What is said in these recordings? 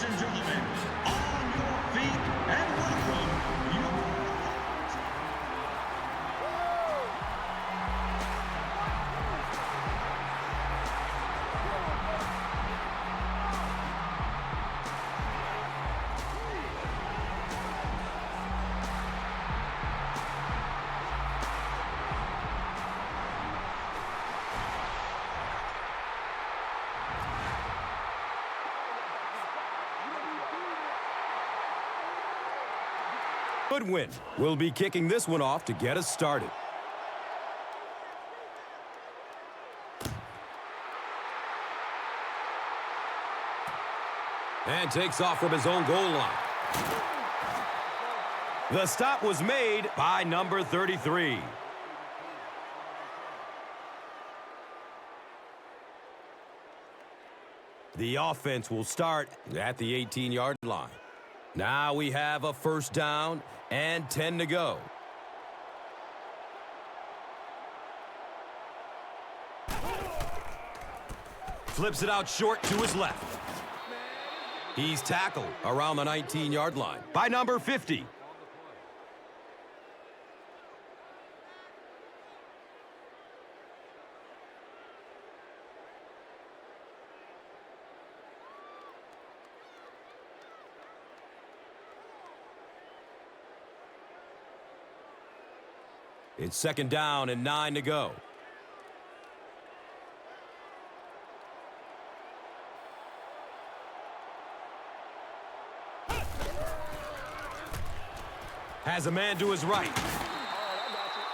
Ladies and gentlemen, on your feet and welcome your Good win. We'll be kicking this one off to get us started. And takes off from his own goal line. The stop was made by number 33. The offense will start at the 18-yard line. Now we have a first down and 10 to go. Flips it out short to his left. He's tackled around the 19-yard line by number 50. It's second down and 9 to go. Has a man to his right.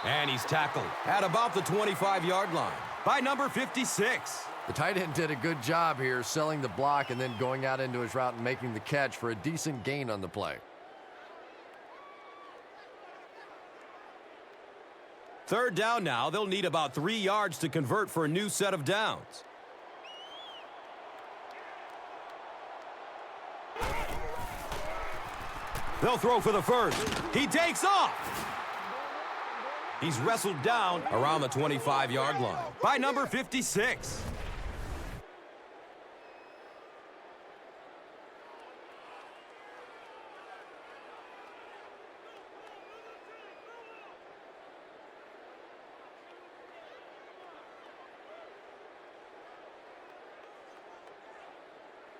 And he's tackled at about the 25-yard line by number 56. The tight end did a good job here selling the block and then going out into his route and making the catch for a decent gain on the play. Third down now. They'll need about 3 yards to convert for a new set of downs. They'll throw for the first. He takes off. He's wrestled down around the 25-yard line by number 56.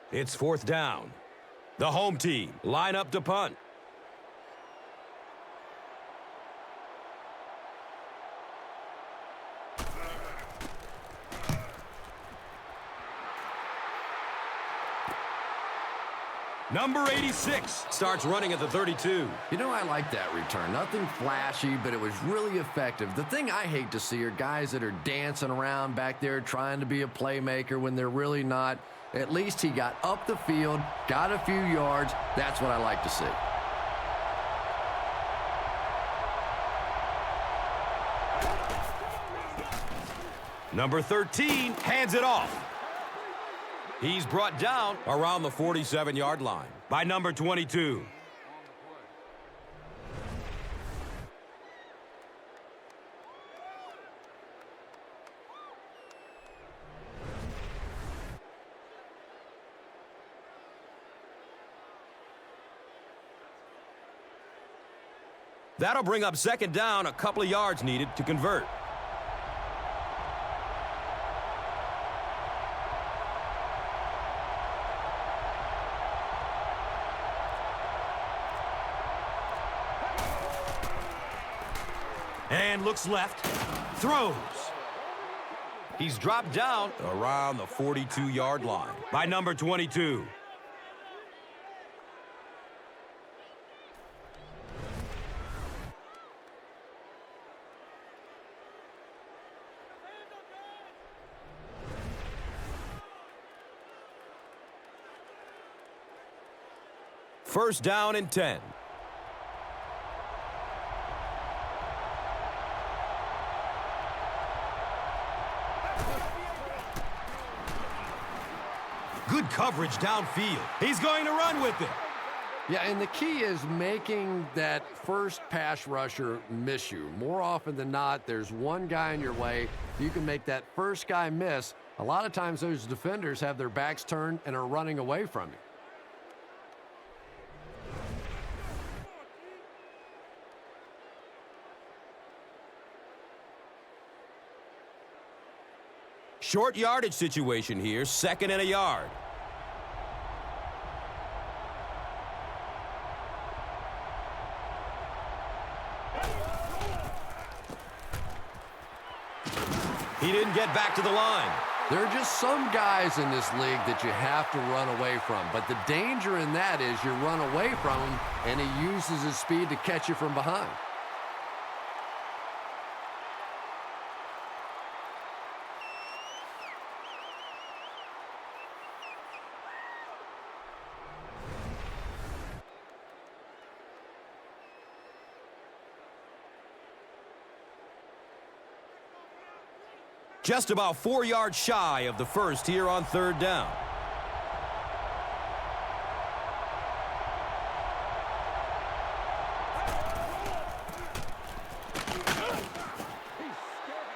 It's fourth down. The home team line up to punt. Number 86 starts running at the 32. You know, I like that return. Nothing flashy, but it was really effective. The thing I hate to see are guys that are dancing around back there trying to be a playmaker when they're really not. At least he got up the field, got a few yards. That's what I like to see. Number 13 hands it off. He's brought down around the 47-yard line by number 22. That'll bring up second down, a couple of yards needed to convert. And looks left, throws. He's dropped down around the 42-yard line by number 22. First down and 10. Good coverage downfield. He's going to run with it. Yeah, and the key is making that first pass rusher miss you. More often than not, there's one guy in your way. You can make that first guy miss. A lot of times those defenders have their backs turned and are running away from you. Short yardage situation here, 2nd and a yard. He didn't get back to the line. There are just some guys in this league that you have to run away from. But the danger in that is you run away from him, and he uses his speed to catch you from behind. Just about 4 yards shy of the first here on 3rd down.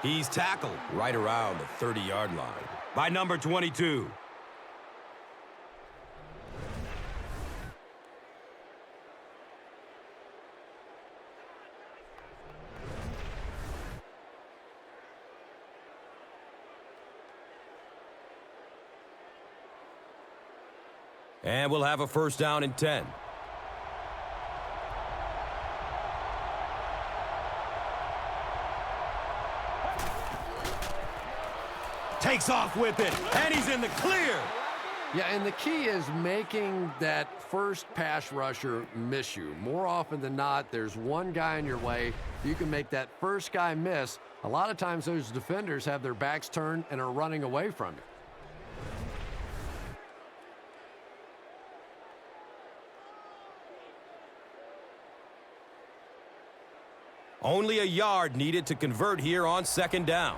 He's tackled right around the 30-yard line by number 22. And we'll have a 1st down and 10. Takes off with it, and he's in the clear. Yeah, and the key is making that first pass rusher miss you. More often than not, there's one guy in your way. You can make that first guy miss. A lot of times those defenders have their backs turned and are running away from you. Only a yard needed to convert here on 2nd down.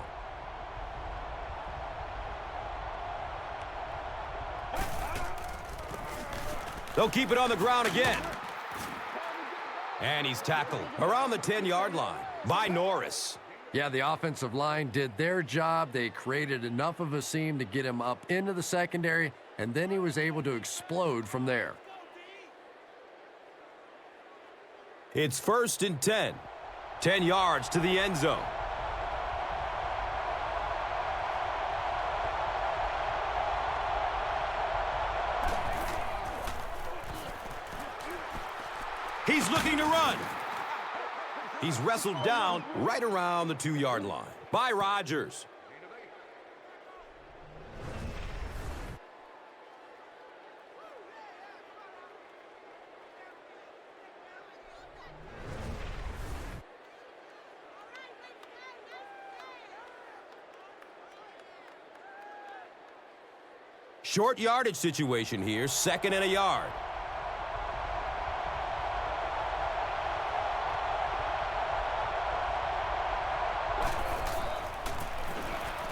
They'll keep it on the ground again. And he's tackled around the 10-yard line by Norris. Yeah, the offensive line did their job. They created enough of a seam to get him up into the secondary, and then he was able to explode from there. It's 1st and 10. 10 yards to the end zone. He's looking to run. He's wrestled down right around the 2-yard line by Rodgers. Short yardage situation here, 2nd and a yard.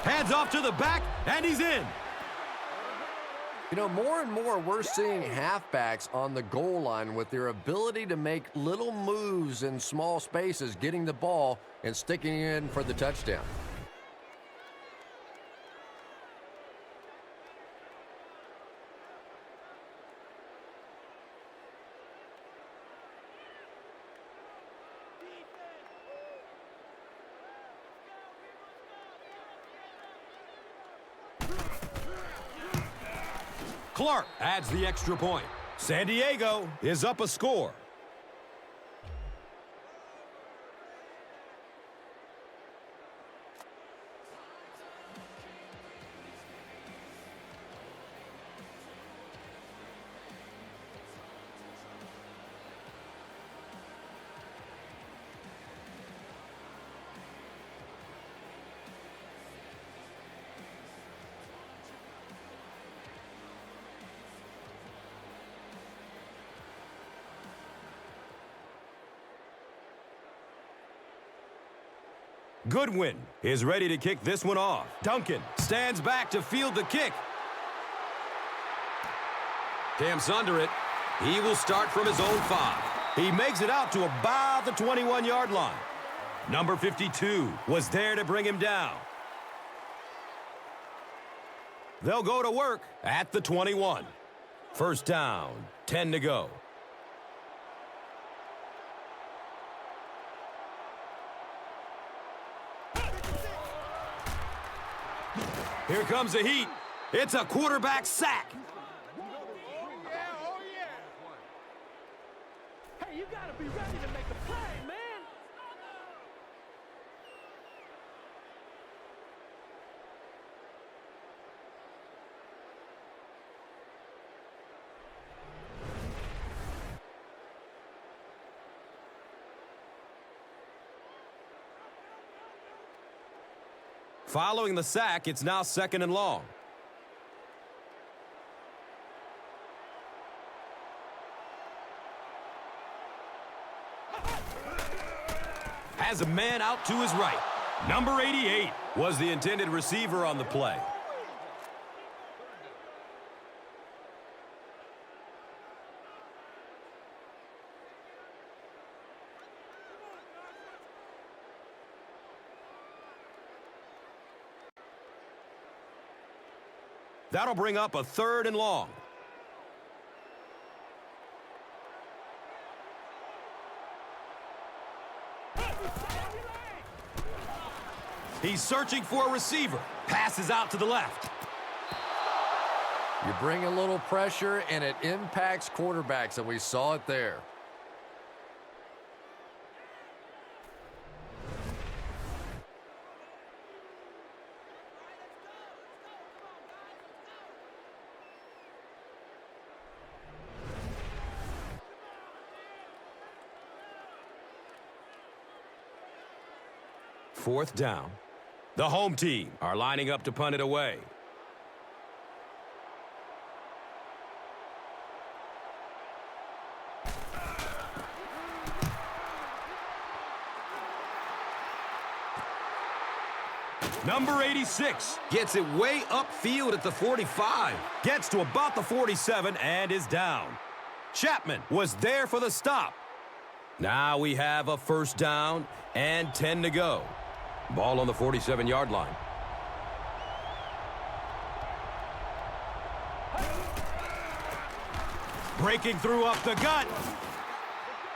Hands off to the back, and he's in. You know, more and more we're seeing halfbacks on the goal line with their ability to make little moves in small spaces, getting the ball and sticking it in for the touchdown. Clark adds the extra point. San Diego is up a score. Goodwin is ready to kick this one off. Duncan stands back to field the kick. Camps under it. He will start from his own 5. He makes it out to about the 21-yard line. Number 52 was there to bring him down. They'll go to work at the 21. 1st down, 10 to go. Here comes the heat. It's a quarterback sack. Hey, you gotta be ready to make a play, man. Following the sack, it's now 2nd and long. Has a man out to his right. Number 88 was the intended receiver on the play. That'll bring up a 3rd and long. He's searching for a receiver. Passes out to the left. You bring a little pressure, and it impacts quarterbacks, and we saw it there. Fourth down. The home team are lining up to punt it away. Number 86 gets it way upfield at the 45. Gets to about the 47 and is down. Chapman was there for the stop. Now we have a 1st down and 10 to go. Ball on the 47-yard line. Breaking through up the gut.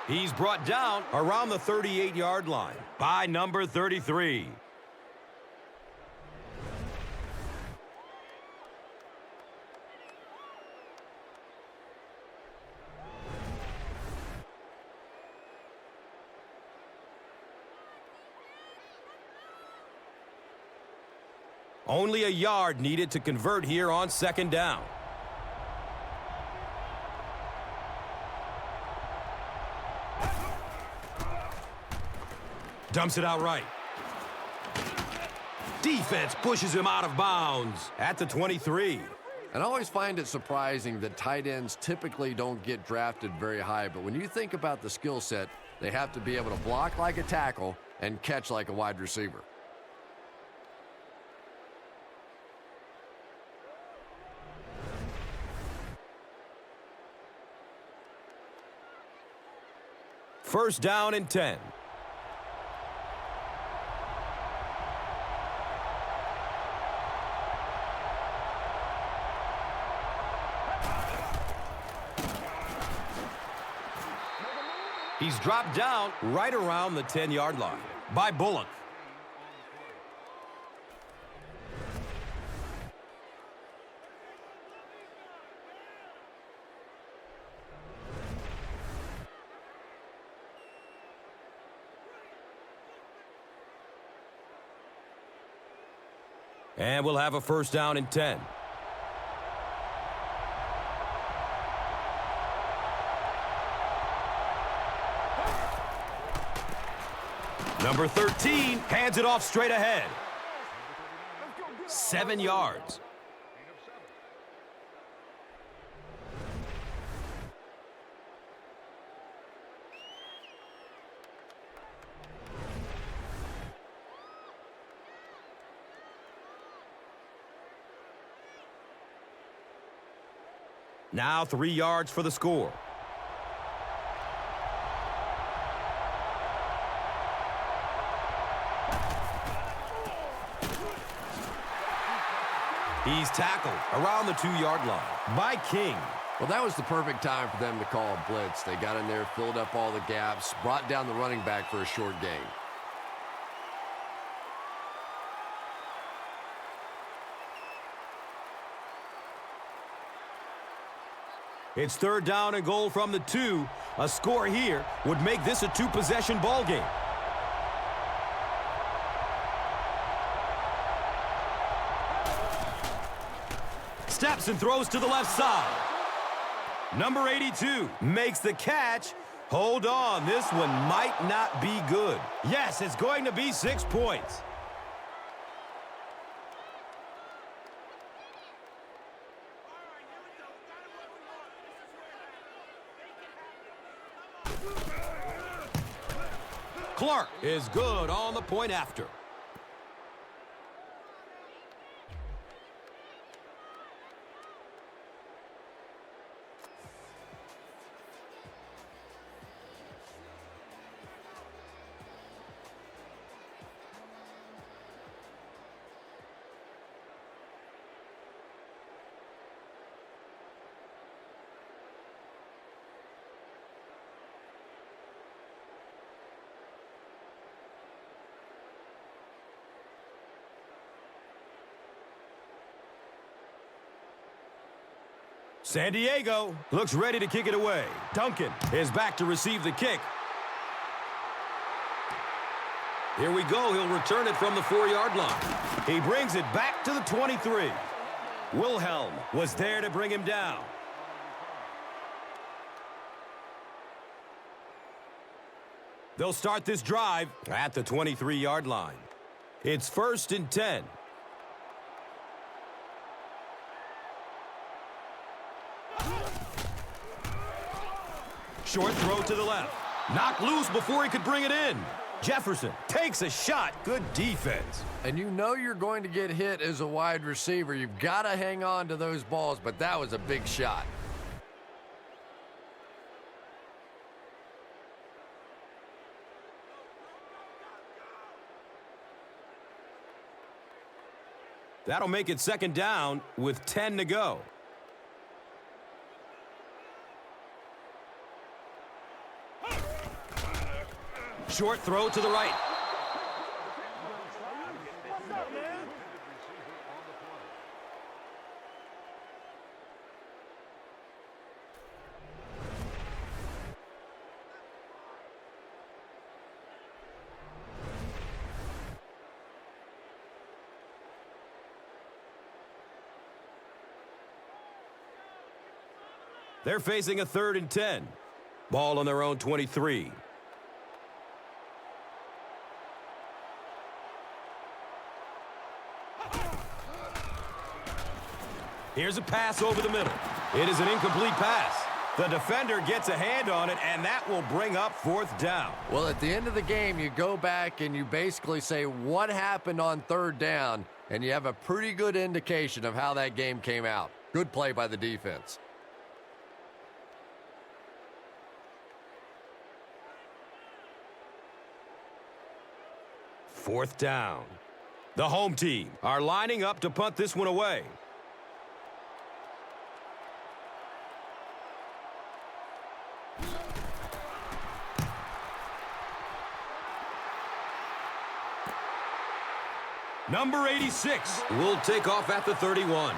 He's brought down around the 38-yard line by number 33. Only a yard needed to convert here on 2nd down. Dumps it out right. Defense pushes him out of bounds at the 23. And I always find it surprising that tight ends typically don't get drafted very high, but when you think about the skill set, they have to be able to block like a tackle and catch like a wide receiver. First down and 10. He's dropped down right around the 10-yard line by Bullock. And we'll have a first down and 10. Number 13 hands it off straight ahead. 7 yards. Now 3 yards for the score. He's tackled around the 2-yard line by King. Well, that was the perfect time for them to call a blitz. They got in there, filled up all the gaps, brought down the running back for a short gain. It's third down and goal from the 2. A score here would make this a 2-possession ball game. Steps and throws to the left side. Number 82 makes the catch. Hold on, this one might not be good. Yes, it's going to be 6 points. Clark is good on the point after. San Diego looks ready to kick it away. Duncan is back to receive the kick. Here we go. He'll return it from the 4-yard line. He brings it back to the 23. Wilhelm was there to bring him down. They'll start this drive at the 23-yard line. It's 1st and 10. Short throw to the left. Knocked loose before he could bring it in. Jefferson takes a shot. Good defense. And you know you're going to get hit as a wide receiver. You've got to hang on to those balls, but that was a big shot. That'll make it 2nd down with 10 to go. Short throw to the right. They're facing a 3rd and 10. Ball on their own 23. Here's a pass over the middle. It is an incomplete pass. The defender gets a hand on it, and that will bring up 4th down. Well, at the end of the game, you go back and you basically say what happened on 3rd down, and you have a pretty good indication of how that game came out. Good play by the defense. Fourth down. The home team are lining up to punt this one away. Number 86 will take off at the 31.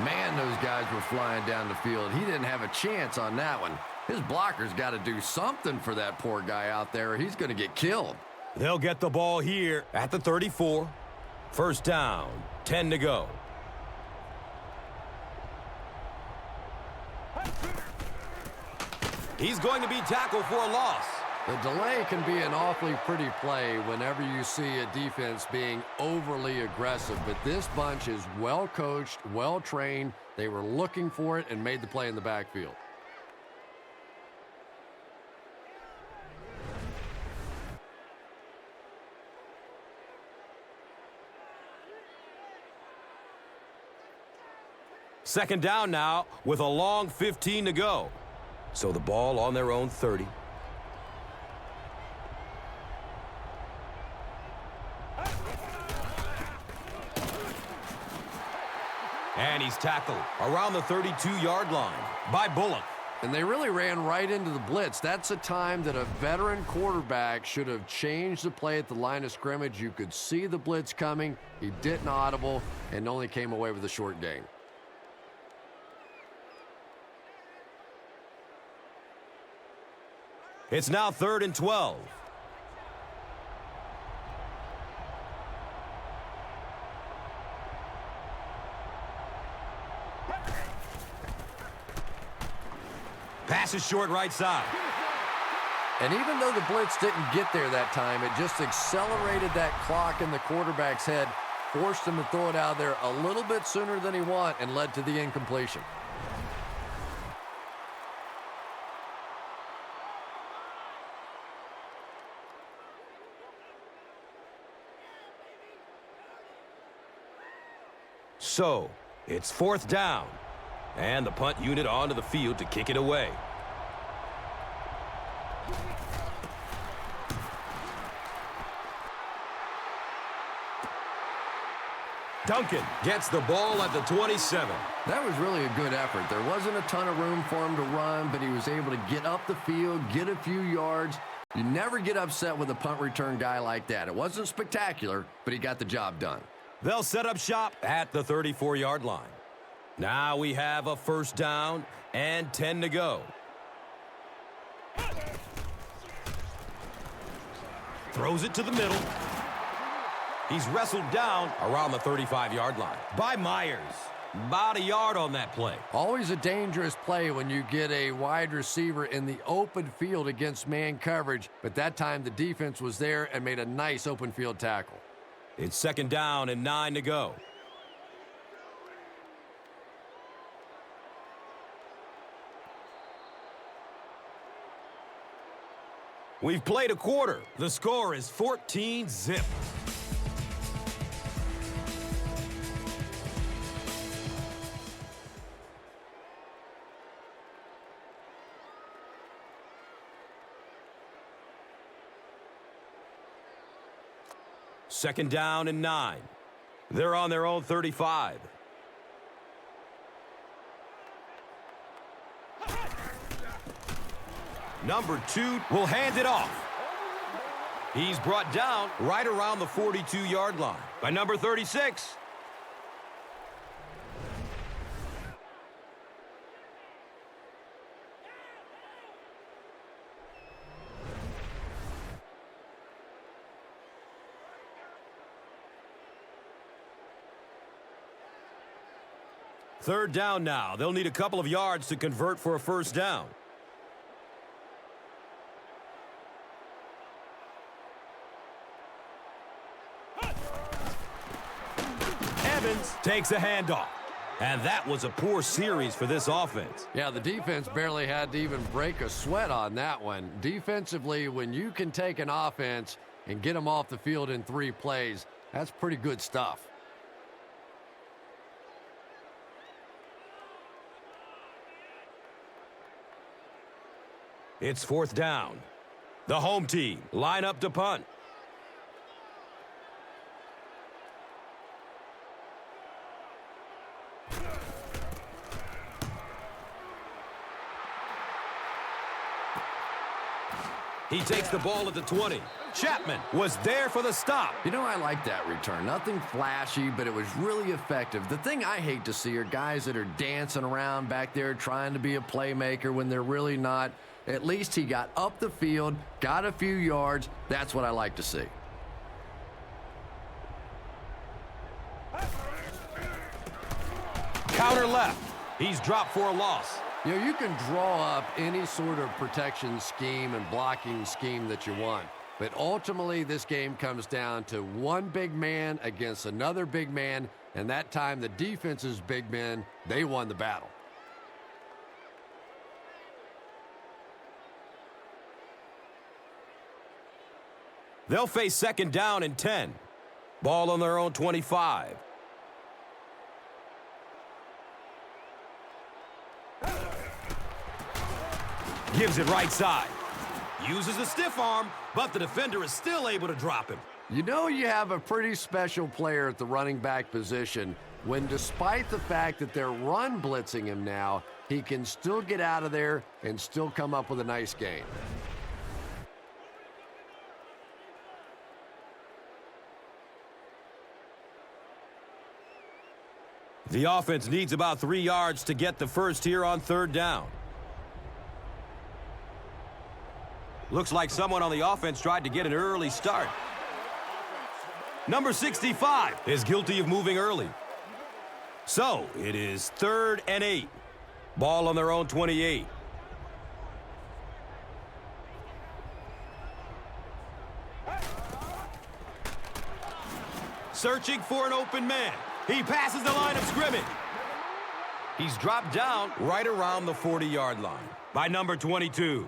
Man, those guys were flying down the field. He didn't have a chance on that one. His blocker's got to do something for that poor guy out there, or he's going to get killed. They'll get the ball here at the 34. 1st down, 10 to go. He's going to be tackled for a loss. The delay can be an awfully pretty play whenever you see a defense being overly aggressive, but this bunch is well coached, well trained. They were looking for it and made the play in the backfield. Second down now with a long 15 to go. So the ball on their own 30. And he's tackled around the 32-yard line by Bullock. And they really ran right into the blitz. That's a time that a veteran quarterback should have changed the play at the line of scrimmage. You could see the blitz coming. He didn't audible and only came away with a short gain. It's now 3rd and 12. Pass is short right side. And even though the blitz didn't get there that time, it just accelerated that clock in the quarterback's head, forced him to throw it out there a little bit sooner than he wanted, and led to the incompletion. So, it's 4th down, and the punt unit onto the field to kick it away. Duncan gets the ball at the 27. That was really a good effort. There wasn't a ton of room for him to run, but he was able to get up the field, get a few yards. You never get upset with a punt return guy like that. It wasn't spectacular, but he got the job done. They'll set up shop at the 34-yard line. Now we have a 1st down and 10 to go. Throws it to the middle. He's wrestled down around the 35-yard line by Myers. About a yard on that play. Always a dangerous play when you get a wide receiver in the open field against man coverage, but that time the defense was there and made a nice open field tackle. It's 2nd down and 9 to go. We've played a quarter. The score is 14-0. Second down and 9. They're on their own 35. Number 2 will hand it off. He's brought down right around the 42-yard line by number 36. Third down now. They'll need a couple of yards to convert for a 1st down. Evans takes a handoff. And that was a poor series for this offense. Yeah, the defense barely had to even break a sweat on that one. Defensively, when you can take an offense and get them off the field in 3 plays, that's pretty good stuff. It's 4th down. The home team line up to punt. He takes the ball at the 20. Chapman was there for the stop. You know, I like that return. Nothing flashy, but it was really effective. The thing I hate to see are guys that are dancing around back there trying to be a playmaker when they're really not. At least he got up the field, got a few yards. That's what I like to see. Counter left. He's dropped for a loss. You know, you can draw up any sort of protection scheme and blocking scheme that you want. But ultimately, this game comes down to one big man against another big man. And that time, the defense's big men, they won the battle. They'll face 2nd down and 10. Ball on their own 25. Gives it right side. Uses a stiff arm, but the defender is still able to drop him. You know you have a pretty special player at the running back position when, despite the fact that they're run blitzing him now, he can still get out of there and still come up with a nice gain. The offense needs about 3 yards to get the first here on 3rd down. Looks like someone on the offense tried to get an early start. Number 65 is guilty of moving early. So, it is 3rd and 8. Ball on their own 28. Searching for an open man. He passes the line of scrimmage. He's dropped down right around the 40-yard line by number 22.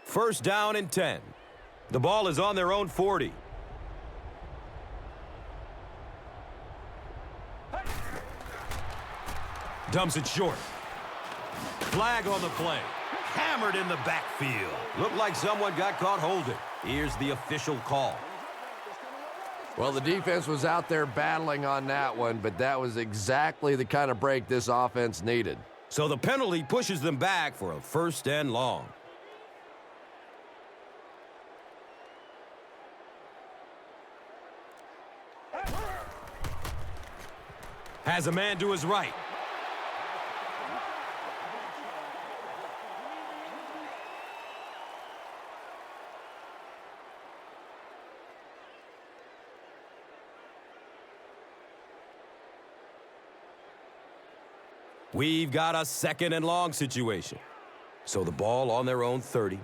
First down and 10. The ball is on their own 40. Dumps it short. Flag on the play. Hammered in the backfield. Looked like someone got caught holding. Here's the official call. Well, the defense was out there battling on that one, but that was exactly the kind of break this offense needed. So the penalty pushes them back for a 1st and long. Has a man to his right. We've got a 2nd and long situation. So the ball on their own 30.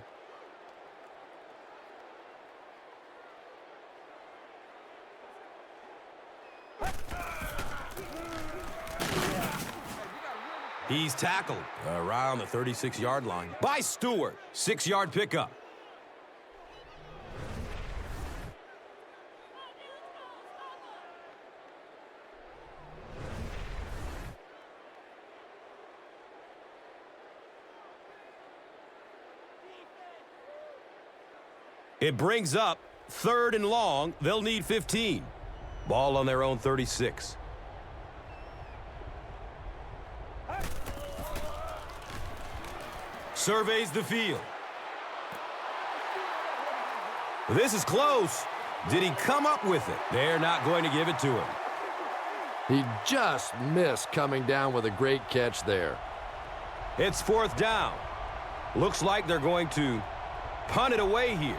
He's tackled around the 36-yard line by Stewart. 6-yard pickup. It brings up 3rd and long. They'll need 15. Ball on their own 36. Surveys the field. This is close. Did he come up with it? They're not going to give it to him. He just missed coming down with a great catch there. It's 4th down. Looks like they're going to punt it away here.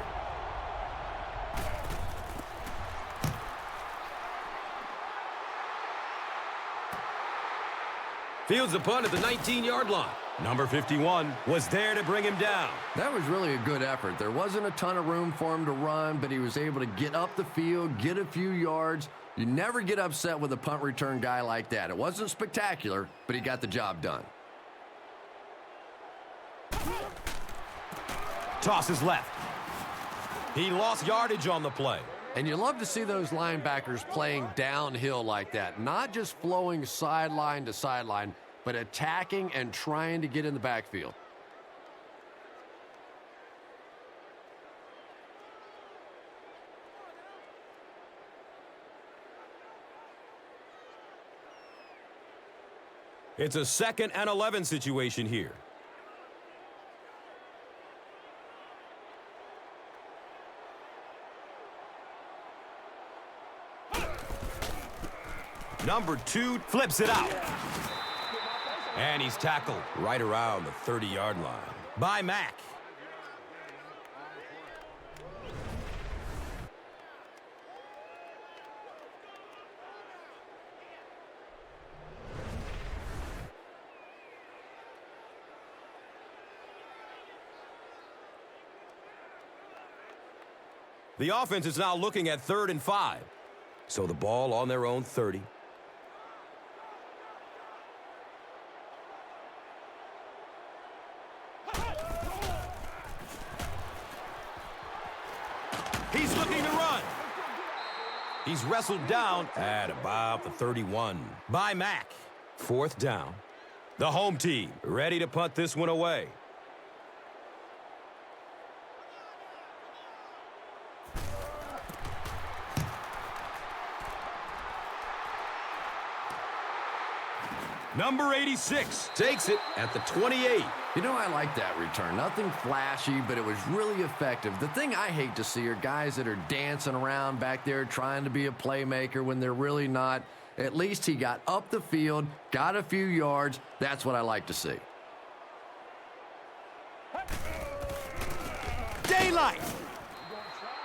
Fields the punt at the 19-yard line. Number 51 was there to bring him down. That was really a good effort. There wasn't a ton of room for him to run, but he was able to get up the field, get a few yards. You never get upset with a punt return guy like that. It wasn't spectacular, but he got the job done. Tosses left. He lost yardage on the play. And you love to see those linebackers playing downhill like that, not just flowing sideline to sideline, but attacking and trying to get in the backfield. It's a 2nd and 11 situation here. Number 2 flips it out. And he's tackled right around the 30-yard line by Mack. The offense is now looking at 3rd and 5. So the ball on their own 30. He's looking to run. He's wrestled down at about the 31 by Mack. 4th down. The home team ready to punt this one away. Number 86 takes it at the 28. You know, I like that return. Nothing flashy, but it was really effective. The thing I hate to see are guys that are dancing around back there trying to be a playmaker when they're really not. At least he got up the field, got a few yards. That's what I like to see. Daylight.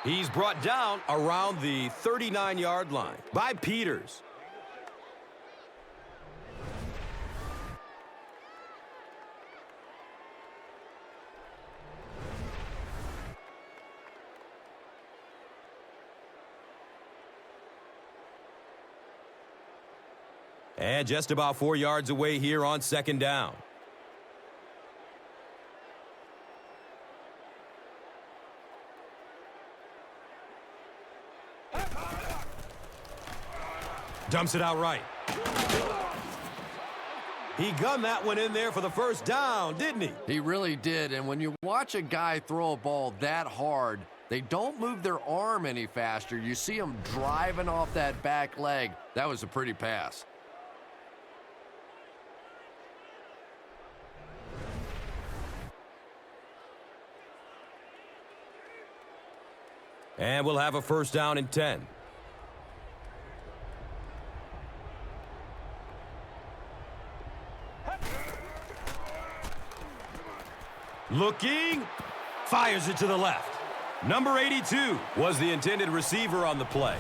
He's brought down around the 39-yard line by Peters. And just about 4 yards away here on second down. Dumps it out right. He gunned that one in there for the first down, didn't he? He really did, and when you watch a guy throw a ball that hard, they don't move their arm any faster. You see him driving off that back leg. That was a pretty pass. And we'll have a first down and 10. Looking, fires it to the left. Number 82 was the intended receiver on the play.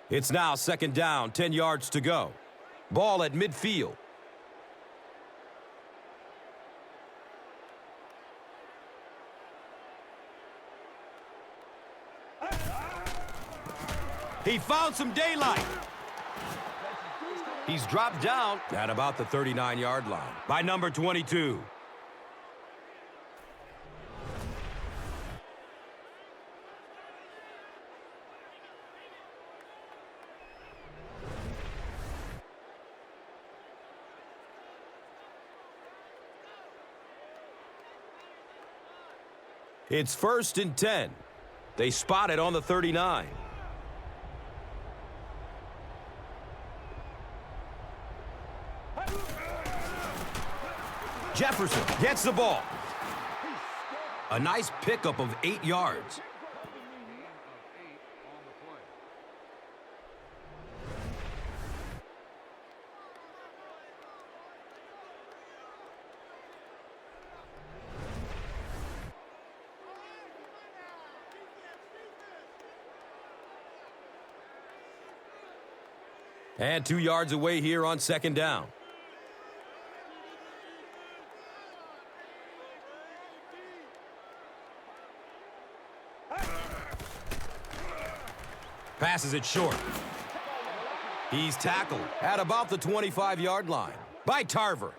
It's now second down, 10 yards to go. Ball at midfield. He found some daylight. He's dropped down at about the 39-yard line by number 22. It's first and 10. They spot it on the 39. Jefferson gets the ball. A nice pickup of 8 yards. And 2 yards away here on second down. Passes it short. He's tackled at about the 25-yard line by Tarver.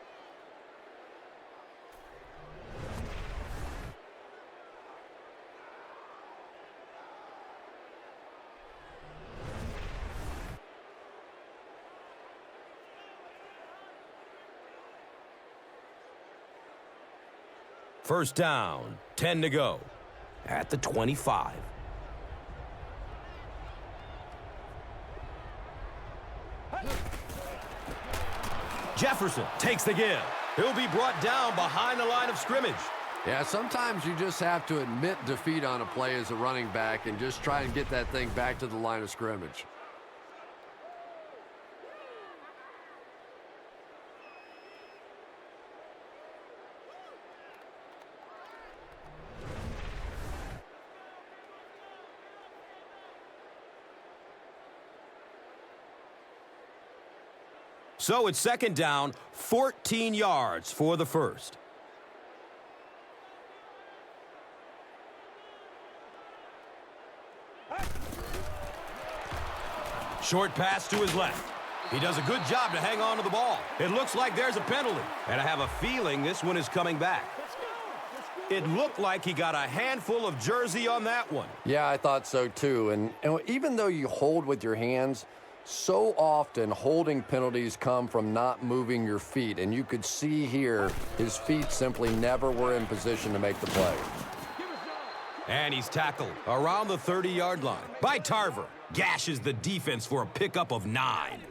First down, 10 to go at the 25. Jefferson takes the give. He'll be brought down behind the line of scrimmage. Yeah, sometimes you just have to admit defeat on a play as a running back and just try and get that thing back to the line of scrimmage. So it's second down, 14 yards for the first. Short pass to his left. He does a good job to hang on to the ball. It looks like there's a penalty, and I have a feeling this one is coming back. It looked like he got a handful of jersey on that one. Yeah, I thought so too. And even though you hold with your hands, So often holding penalties come from not moving your feet, and you could see here his feet simply never were in position to make the play. And he's tackled around the 30-yard line by Tarver. Gashes the defense for a pickup of 9.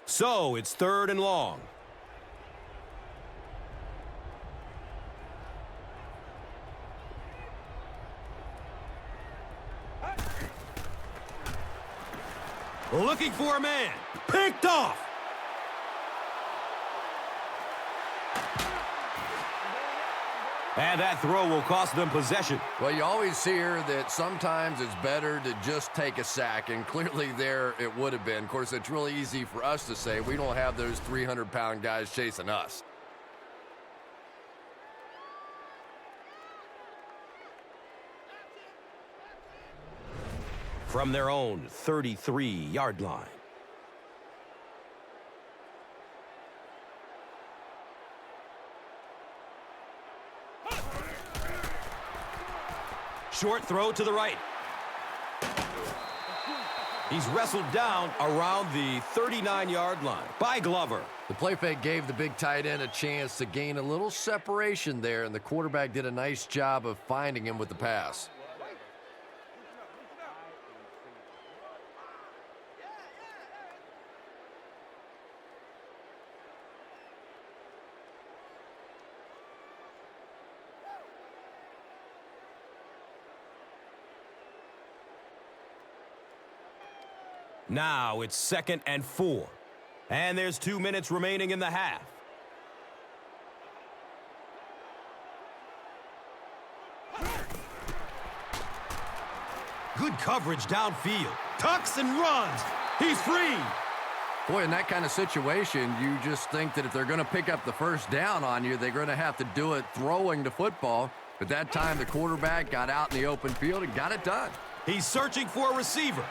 So it's 3rd and long. Looking for a man. Picked off. And that throw will cost them possession. Well, you always hear that sometimes it's better to just take a sack, and clearly there it would have been. Of course, it's really easy for us to say. We don't have those 300-pound guys chasing us. From their own 33-yard line. Short throw to the right. He's wrestled down around the 39-yard line by Glover. The play fake gave the big tight end a chance to gain a little separation there, and the quarterback did a nice job of finding him with the pass. Now it's 2nd and 4. And there's 2 minutes remaining in the half. Good coverage downfield. Tucks and runs. He's free. Boy, in that kind of situation, you just think that if they're going to pick up the first down on you, they're going to have to do it throwing the football. But that time, the quarterback got out in the open field and got it done. He's searching for a receiver.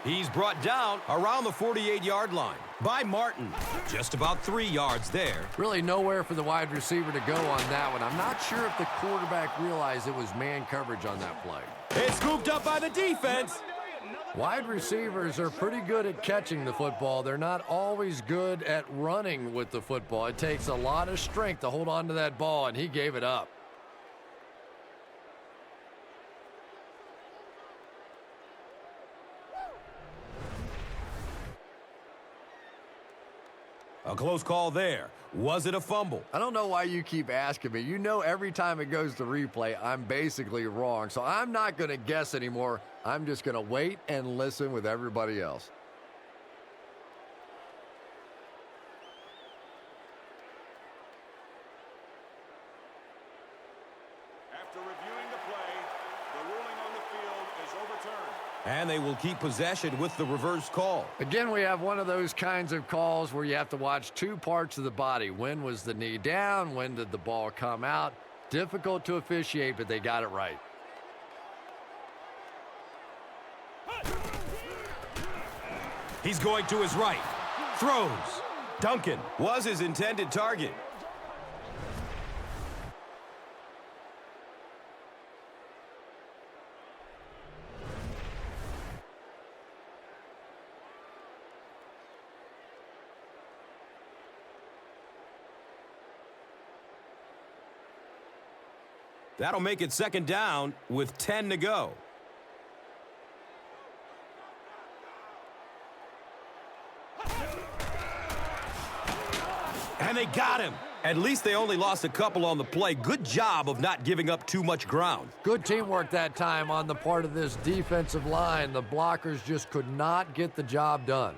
He's brought down around the 48-yard line by Martin. Just about 3 yards there. Really nowhere for the wide receiver to go on that one. I'm not sure if the quarterback realized it was man coverage on that play. It's scooped up by the defense. Wide receivers are pretty good at catching the football. They're not always good at running with the football. It takes a lot of strength to hold on to that ball, and he gave it up. A close call there. Was it a fumble? I don't know why you keep asking me. You know every time it goes to replay, I'm basically wrong. So I'm not going to guess anymore. I'm just going to wait and listen with everybody else. After reviewing the play, the ruling on the field is overturned. And they will keep possession with the reverse call. Again, we have one of those kinds of calls where you have to watch two parts of the body. When was the knee down? When did the ball come out? Difficult to officiate, but they got it right. He's going to his right. Throws. Duncan was his intended target. That'll make it 2nd down with 10 to go. And they got him. At least they only lost a couple on the play. Good job of not giving up too much ground. Good teamwork that time on the part of this defensive line. The blockers just could not get the job done.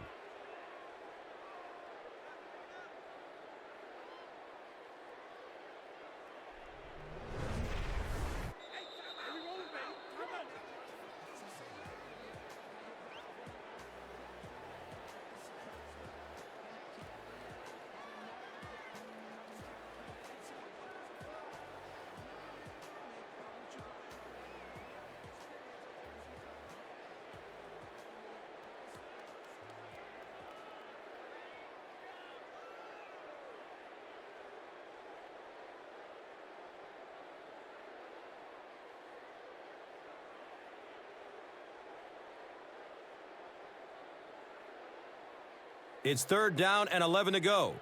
It's 3rd down and 11 to go.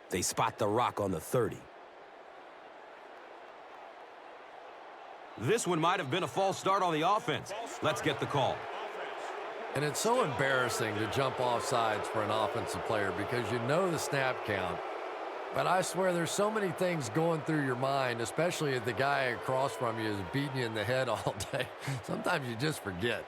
They spot the rock on the 30. This one might have been a false start on the offense. Let's get the call. And it's so embarrassing to jump off sides for an offensive player because you know the snap count. But I swear there's so many things going through your mind, especially if the guy across from you is beating you in the head all day. Sometimes you just forget.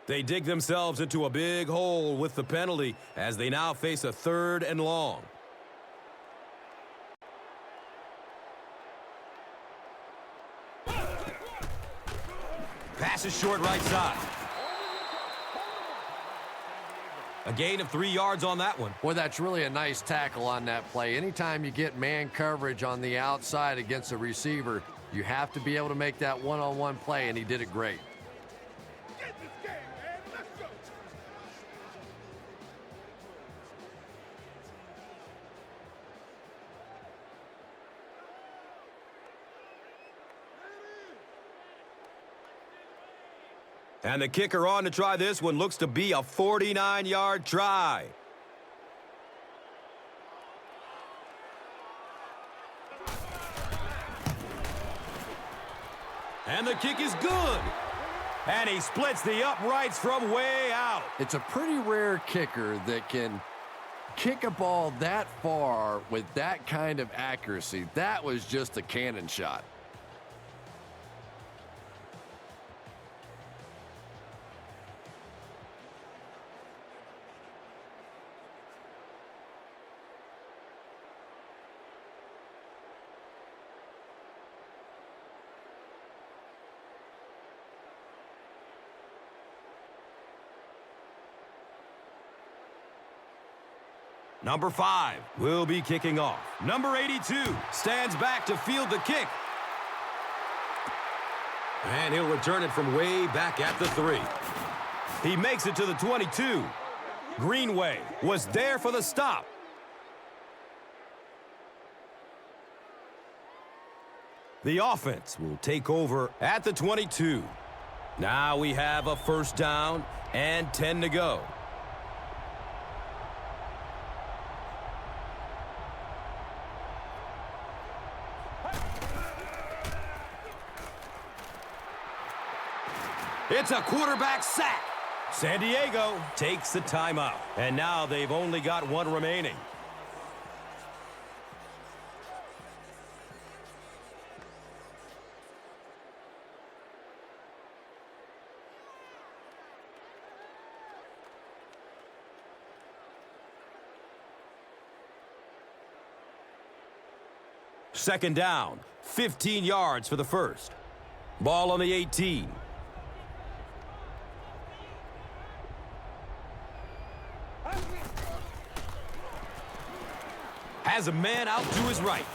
They dig themselves into a big hole with the penalty as they now face a 3rd and long. Pass is short right side. A gain of 3 yards on that one. Boy, that's really a nice tackle on that play. Anytime you get man coverage on the outside against a receiver, you have to be able to make that one-on-one play, and he did it great. And the kicker on to try this one looks to be a 49-yard try. And the kick is good. And he splits the uprights from way out. It's a pretty rare kicker that can kick a ball that far with that kind of accuracy. That was just a cannon shot. Number 5 will be kicking off. Number 82 stands back to field the kick. And he'll return it from way back at the 3. He makes it to the 22. Greenway was there for the stop. The offense will take over at the 22. Now we have a 1st down and 10 to go. It's a quarterback sack. San Diego takes the timeout. And now they've only got 1 remaining. Second down, 15 yards for the first. Ball on the 18. Has a man out to his right.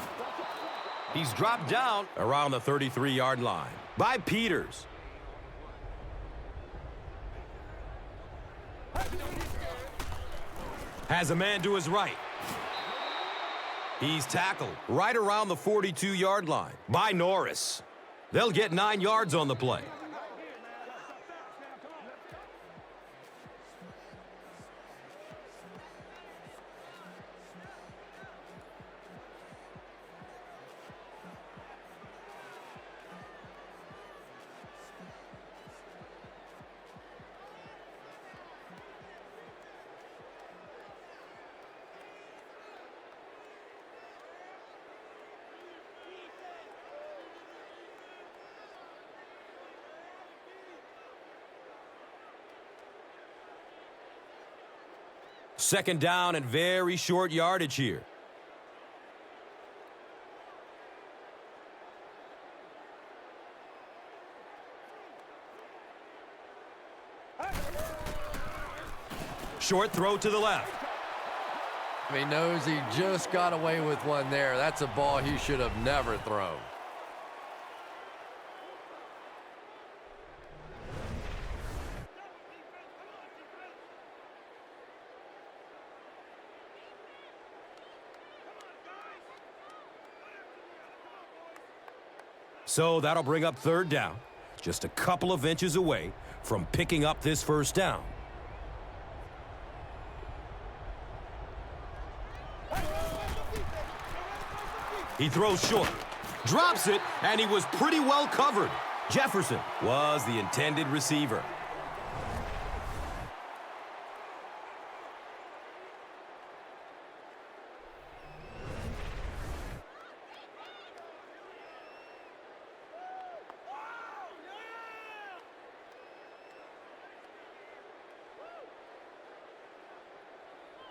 He's dropped down around the 33-yard line by Peters. Has a man to his right. He's tackled right around the 42-yard line by Norris. They'll get 9 yards on the play. Second down and very short yardage here. Short throw to the left. He knows he just got away with one there. That's a ball he should have never thrown. So that'll bring up third down, just a couple of inches away from picking up this first down. He throws short, drops it, and he was pretty well covered. Jefferson was the intended receiver.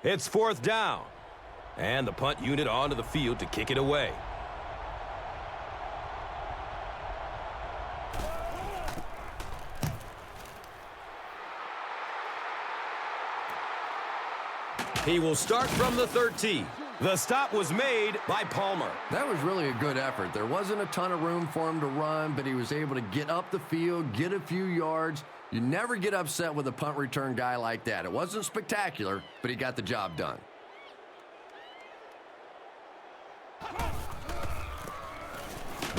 It's fourth down, and the punt unit onto the field to kick it away. He will start from the 13. The stop was made by Palmer. That was really a good effort. There wasn't a ton of room for him to run, but he was able to get up the field, get a few yards. You never get upset with a punt return guy like that. It wasn't spectacular, but he got the job done.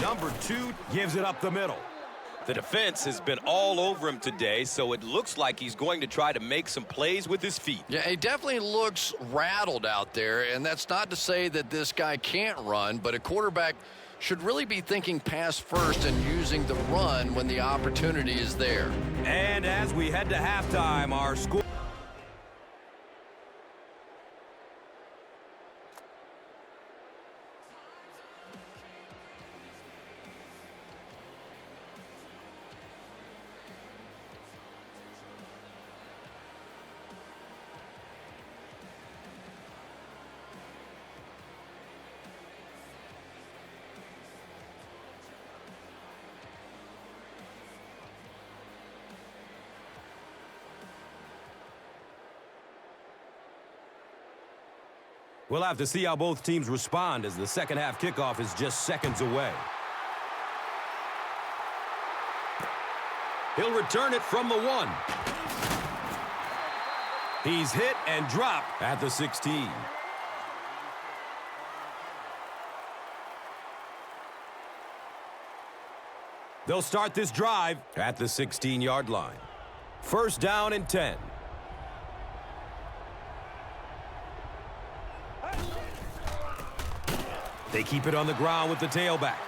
Number 2 gives it up the middle. The defense has been all over him today, so it looks like he's going to try to make some plays with his feet. Yeah, he definitely looks rattled out there, and that's not to say that this guy can't run, but a quarterback should really be thinking pass first and using the run when the opportunity is there. And as we head to halftime, our score... We'll have to see how both teams respond as the second half kickoff is just seconds away. He'll return it from the 1. He's hit and dropped at the 16. They'll start this drive at the 16-yard line. First down and 10. They keep it on the ground with the tailback.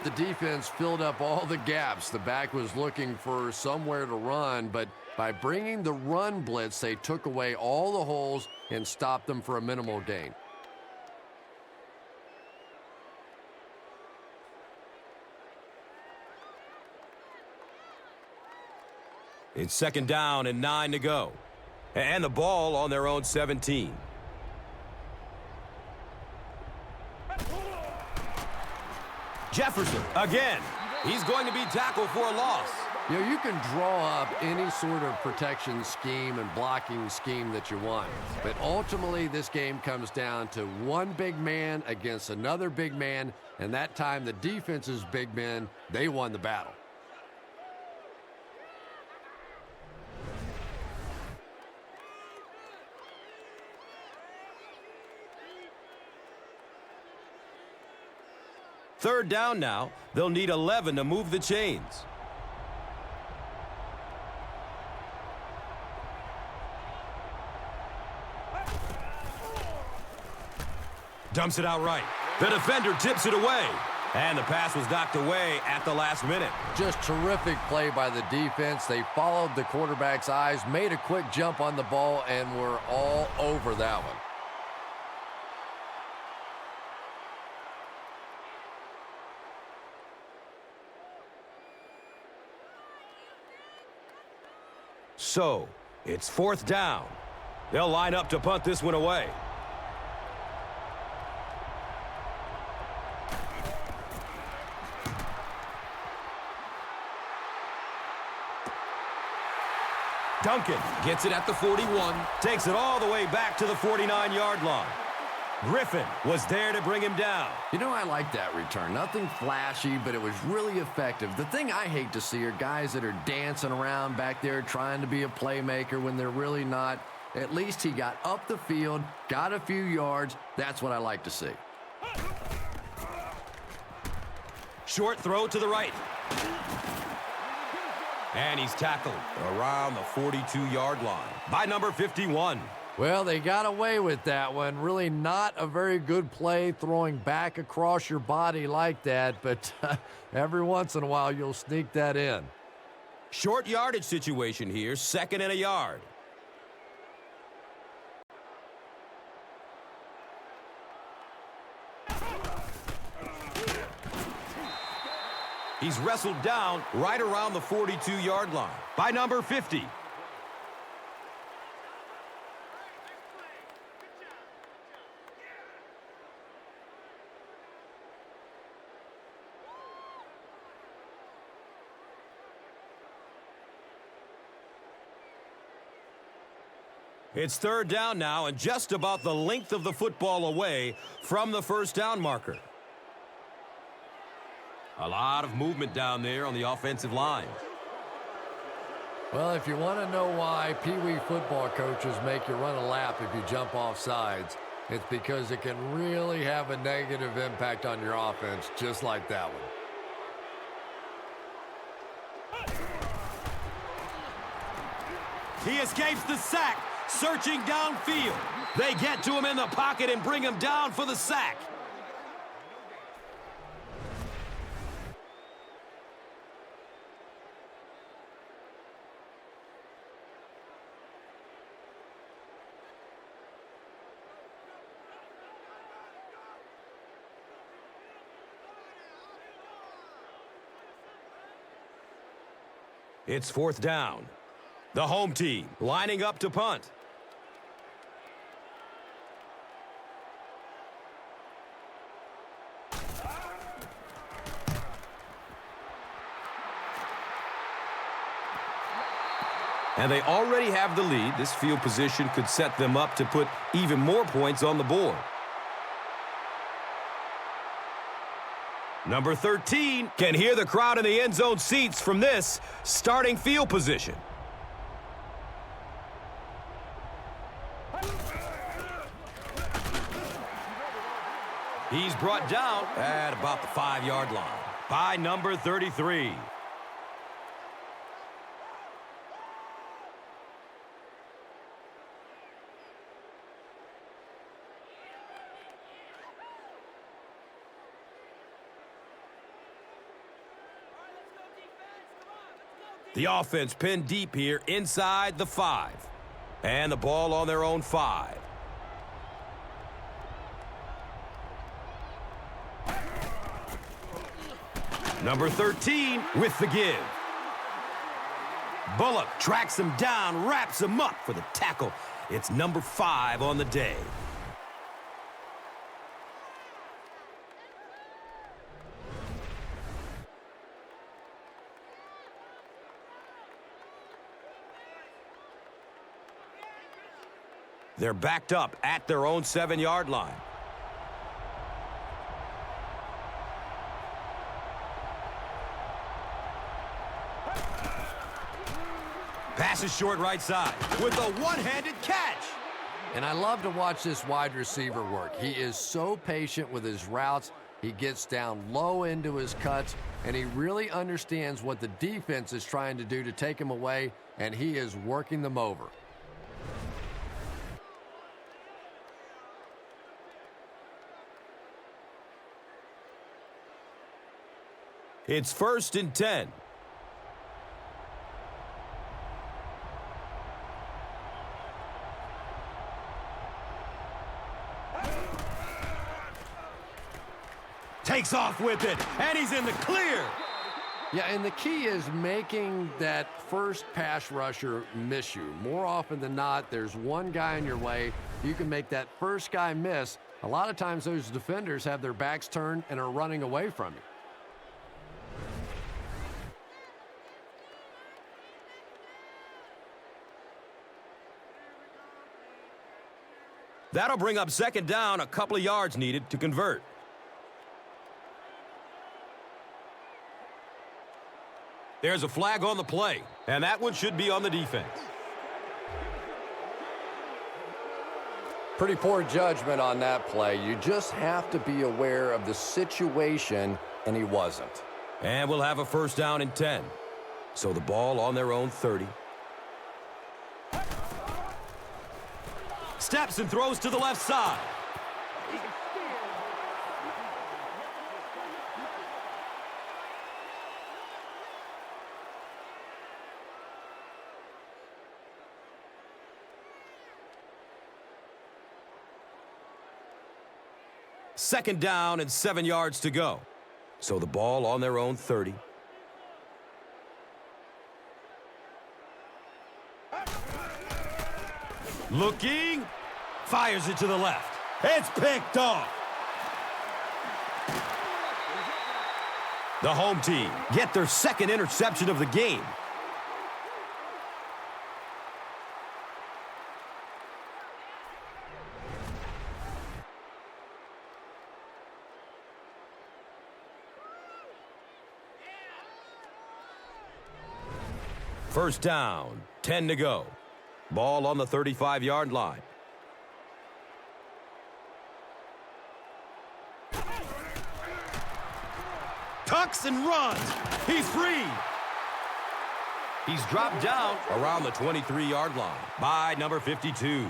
The defense filled up all the gaps. The back was looking for somewhere to run, but by bringing the run blitz, they took away all the holes and stopped them for a minimal gain. It's second down and 9 to go. And the ball on their own 17. Jefferson again. He's going to be tackled for a loss. You know, you can draw up any sort of protection scheme and blocking scheme that you want, but ultimately this game comes down to one big man against another big man, and that time the defense's big men, they won the battle. Third down now. They'll need 11 to move the chains. Dumps it out right. The defender tips it away. And the pass was knocked away at the last minute. Just terrific play by the defense. They followed the quarterback's eyes, made a quick jump on the ball, and were all over that one. So, it's fourth down. They'll line up to punt this one away. Duncan gets it at the 41, takes it all the way back to the 49-yard line. Griffin was there to bring him down. You know, I like that return. Nothing flashy, but it was really effective. The thing I hate to see are guys that are dancing around back there trying to be a playmaker when they're really not. At least he got up the field, got a few yards. That's what I like to see. Short throw to the right. And he's tackled around the 42-yard line by number 51. Well, they got away with that one. Really not a very good play throwing back across your body like that, but every once in a while you'll sneak that in. Short yardage situation here, 2nd and a yard. He's wrestled down right around the 42-yard line by number 50. It's 3rd down now and just about the length of the football away from the first down marker. A lot of movement down there on the offensive line. Well, if you want to know why Pee Wee football coaches make you run a lap if you jump off sides, it's because it can really have a negative impact on your offense, just like that one. He escapes the sack, searching downfield. They get to him in the pocket and bring him down for the sack. It's 4th down. The home team lining up to punt. And they already have the lead. This field position could set them up to put even more points on the board. Number 13 can hear the crowd in the end zone seats from this starting field position. He's brought down at about the 5-yard line by number 33. The offense pinned deep here inside the 5. And the ball on their own 5. Number 13 with the give. Bullock tracks him down, wraps him up for the tackle. It's number 5 on the day. They're backed up at their own 7-yard line. Passes short right side with a one-handed catch. And I love to watch this wide receiver work. He is so patient with his routes. He gets down low into his cuts, and he really understands what the defense is trying to do to take him away, and he is working them over. It's 1st and 10. Takes off with it, and he's in the clear. Yeah, and the key is making that first pass rusher miss you. More often than not, there's one guy in your way. You can make that first guy miss. A lot of times those defenders have their backs turned and are running away from you. That'll bring up 2nd down, a couple of yards needed to convert. There's a flag on the play, and that one should be on the defense. Pretty poor judgment on that play. You just have to be aware of the situation and he wasn't. And we'll have a first down and 10. So the ball on their own 30. Steps and throws to the left side. Second down and 7 yards to go. So the ball on their own 30. Looking. Fires it to the left. It's picked off. The home team get their second interception of the game. First down, 10 to go. Ball on the 35-yard line. Tucks and runs. He's free. He's dropped down around the 23-yard line by number 52.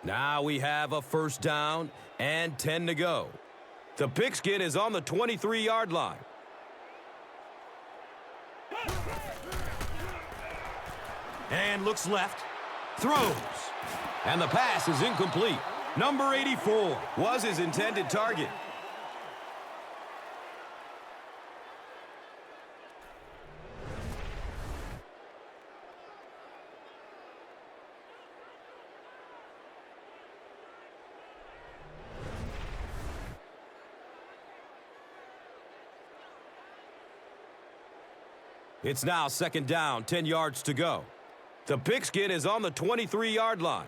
Now we have a first down and 10 to go. The pigskin is on the 23-yard line. And looks left. Throws. And the pass is incomplete. Number 84 was his intended target. It's now second down, 10 yards to go. The pigskin is on the 23-yard line.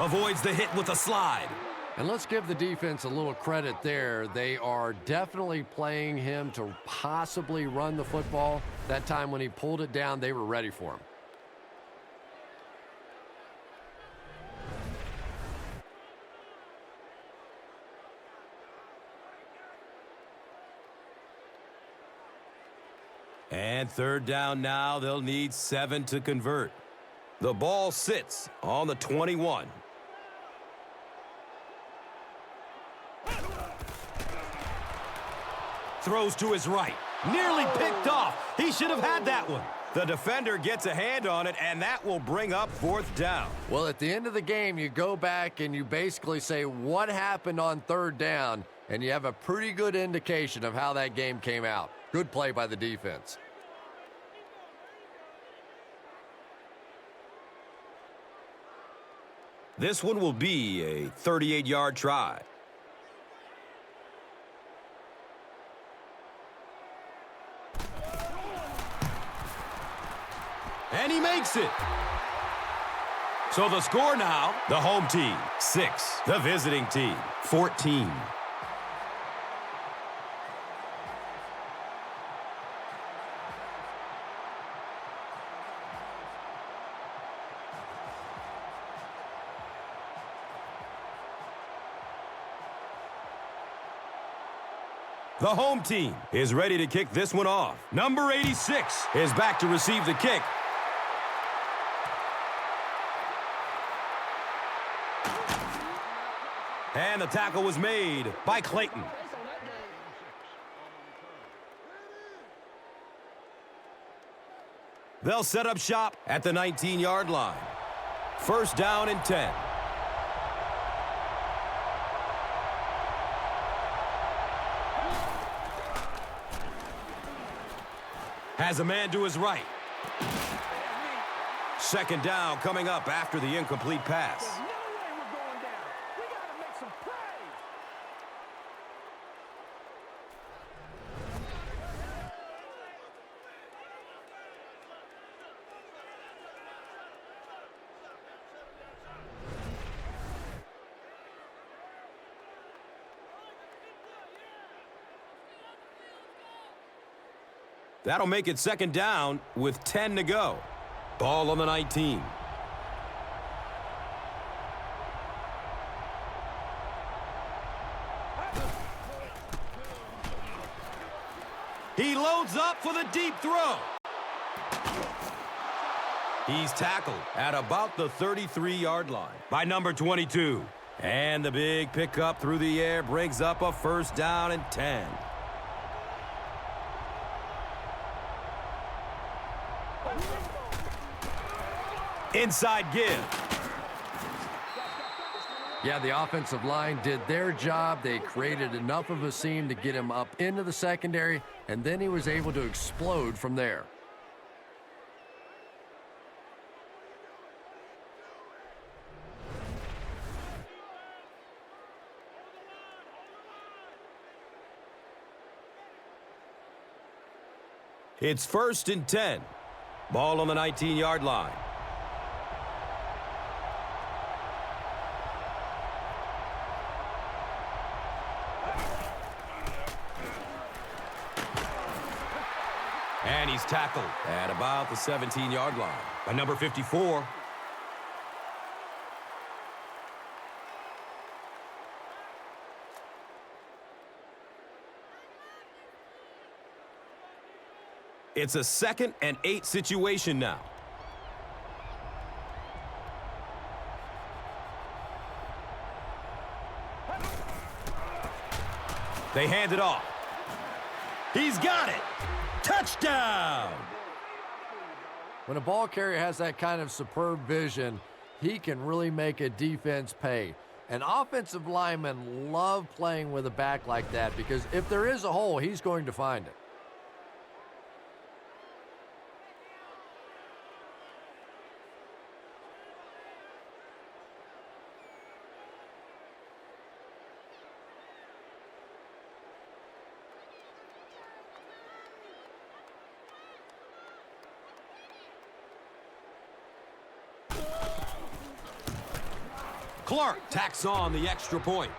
Avoids the hit with a slide. And let's give the defense a little credit there. They are definitely playing him to possibly run the football. That time when he pulled it down, they were ready for him. And third down now, they'll need 7 to convert. The ball sits on the 21. Throws to his right. Nearly picked off. He should have had that one. The defender gets a hand on it, and that will bring up fourth down. Well, at the end of the game, you go back and you basically say what happened on third down, and you have a pretty good indication of how that game came out. Good play by the defense. This one will be a 38-yard try. And he makes it. So the score now, the home team, 6. The visiting team, 14. The home team is ready to kick this one off. Number 86 is back to receive the kick. And the tackle was made by Clayton. They'll set up shop at the 19-yard line. First down and 10. Has a man to his right. Second down coming up after the incomplete pass. There's no way we're going down. We got to make some plays. That'll make it second down with 10 to go. Ball on the 19. He loads up for the deep throw. He's tackled at about the 33-yard line by number 22. And the big pickup through the air brings up a first down and 10. Inside give. Yeah, the offensive line did their job. They created enough of a seam to get him up into the secondary, and then he was able to explode from there. It's first and 10. Ball on the 19-yard line. And he's tackled at about the 17-yard line by number 54. It's a 2nd and 8 situation now. They hand it off. He's got it. Touchdown! When a ball carrier has that kind of superb vision, he can really make a defense pay. And offensive linemen love playing with a back like that because if there is a hole, he's going to find it. Clark tacks on the extra point.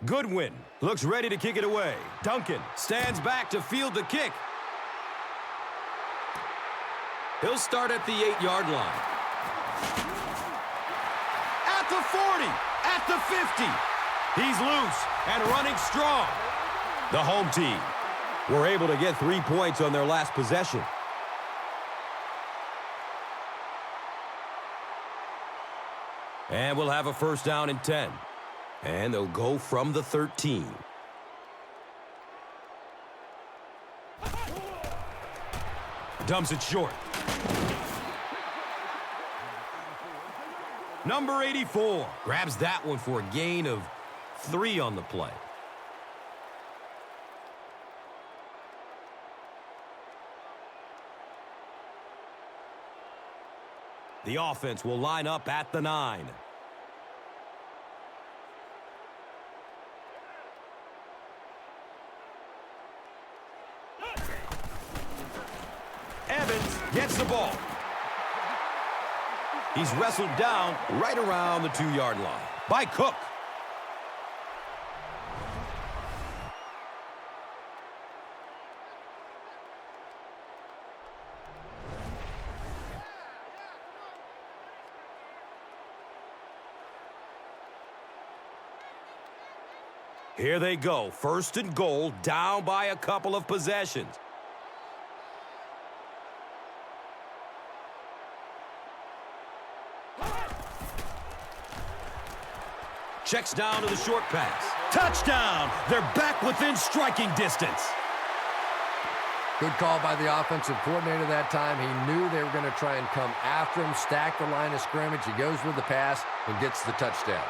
Goodwin looks ready to kick it away. Duncan stands back to field the kick. He'll start at the 8-yard line. At the 40, at the 50. He's loose and running strong. The home team were able to get 3 points on their last possession. And we'll have a first down and 10. And they'll go from the 13. Dumps it short. Number 84 grabs that one for a gain of 3 on the play. The offense will line up at the 9. Evans gets the ball. He's wrestled down right around the 2-yard line by Cook. Here they go, first and goal, down by a couple of possessions. Checks down to the short pass. Touchdown! They're back within striking distance. Good call by the offensive coordinator that time. He knew they were going to try and come after him, stack the line of scrimmage. He goes with the pass and gets the touchdown.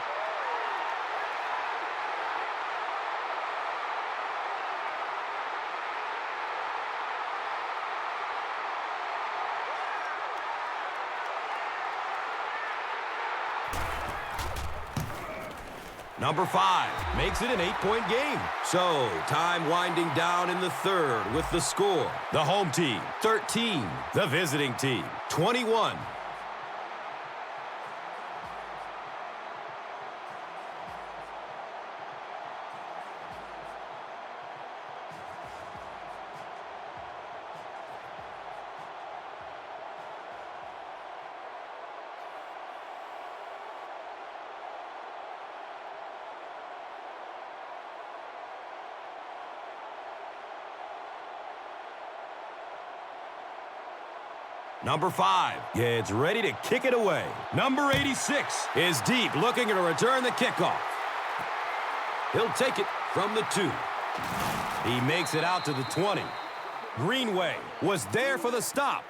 Number 5 makes it an 8-point game. So, time winding down in the third with the score. The home team, 13. The visiting team, 21. Number 5 gets ready to kick it away. Number 86 is deep, looking to return the kickoff. He'll take it from the 2. He makes it out to the 20. Greenway was there for the stop.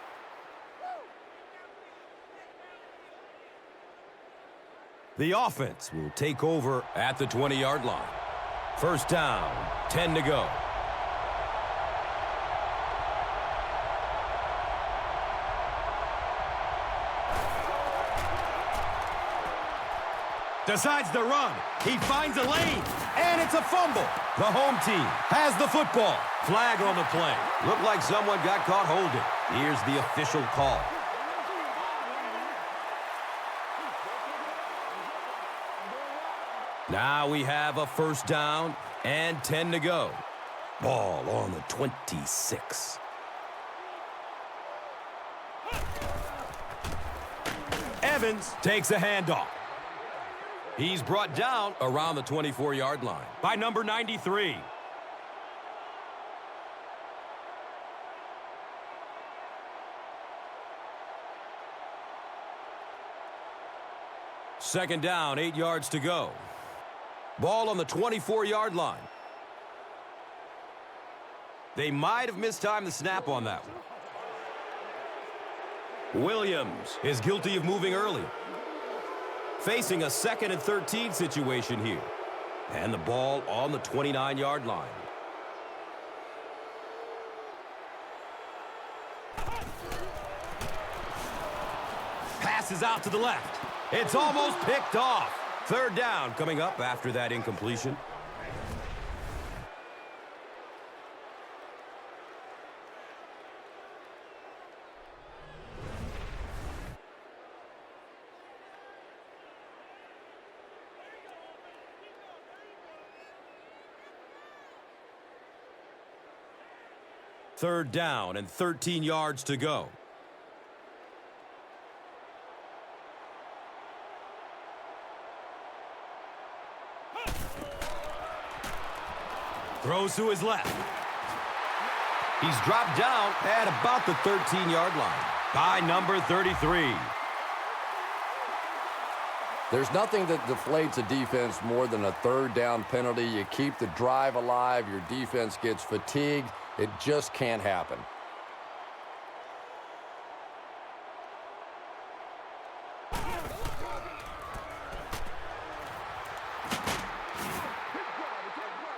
The offense will take over at the 20-yard line. First down, 10 to go. Decides to run. He finds a lane, and it's a fumble. The home team has the football. Flag on the play. Looked like someone got caught holding. Here's the official call. Now we have a first down and 10 to go. Ball on the 26. Evans takes a handoff. He's brought down around the 24-yard line by number 93. Second down, 8 yards to go. Ball on the 24-yard line. They might have mistimed the snap on that one. Williams is guilty of moving early. Facing a 2nd and 13 situation here. And the ball on the 29-yard line. Passes out to the left. It's almost picked off. Third down coming up after that incompletion. Third down and 13 yards to go. Throws to his left. He's dropped down at about the 13-yard line by number 33. There's nothing that deflates a defense more than a third down penalty. You keep the drive alive. Your defense gets fatigued. It just can't happen.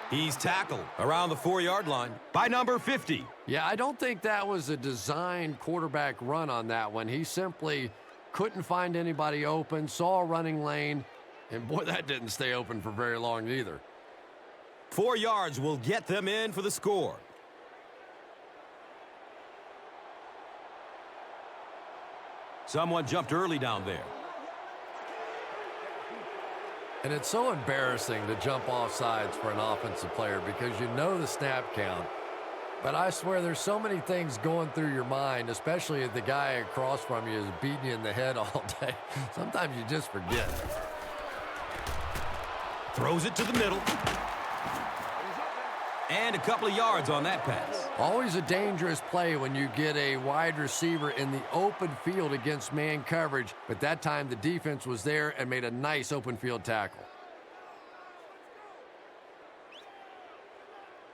He's tackled around the 4-yard line by number 50. Yeah, I don't think that was a designed quarterback run on that one. He simply couldn't find anybody open, saw a running lane, and boy, that didn't stay open for very long either. 4 yards will get them in for the score. Someone jumped early down there. And it's so embarrassing to jump off sides for an offensive player because you know the snap count. But I swear there's so many things going through your mind, especially if the guy across from you is beating you in the head all day. Sometimes you just forget. Throws it to the middle. And a couple of yards on that pass. Always a dangerous play when you get a wide receiver in the open field against man coverage, but that time the defense was there and made a nice open field tackle.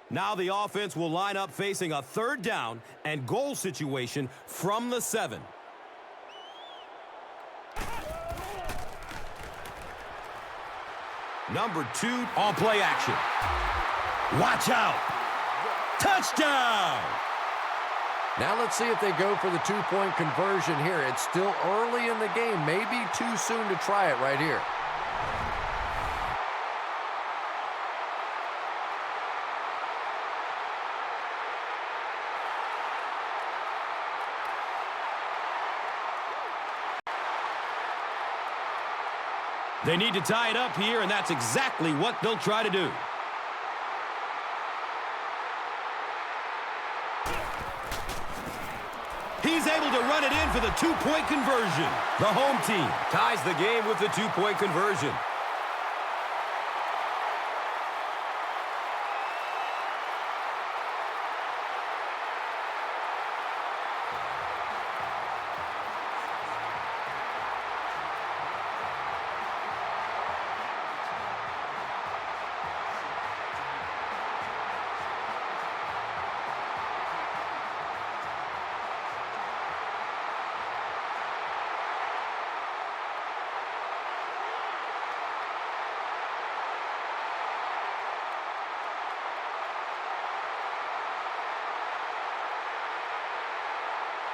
Now the offense will line up facing a third down and goal situation from the 7. Number 2 on play action. Watch out. Touchdown. Now let's see if they go for the 2-point conversion here. It's still early in the game. Maybe too soon to try it right here. They need to tie it up here, and that's exactly what they'll try to do. He's able to run it in for the two-point conversion. The home team ties the game with the two-point conversion.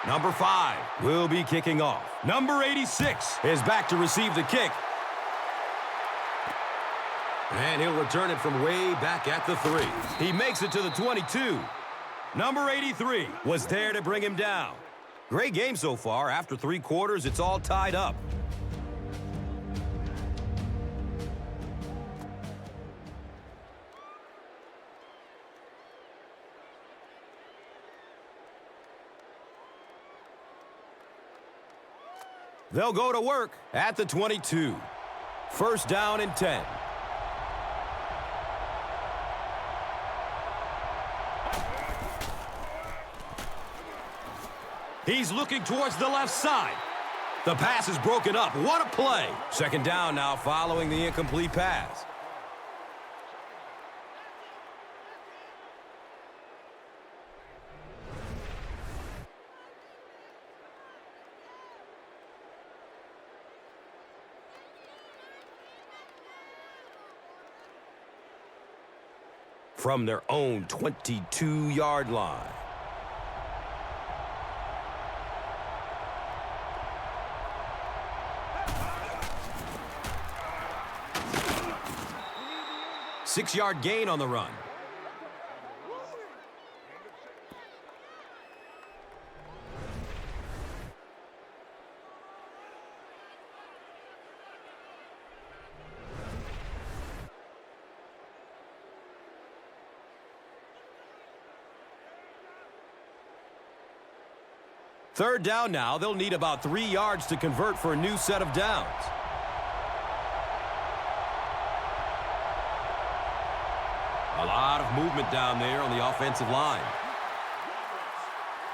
Number 5 will be kicking off. Number 86 is back to receive the kick. And he'll return it from way back at the 3. He makes it to the 22. Number 83 was there to bring him down. Great game so far. After 3 quarters, it's all tied up. They'll go to work at the 22. First down and 10. He's looking towards the left side. The pass is broken up. What a play. Second down now following the incomplete pass. From their own 22-yard line. Six-yard gain on the run. Third down now. They'll need about 3 yards to convert for a new set of downs. A lot of movement down there on the offensive line.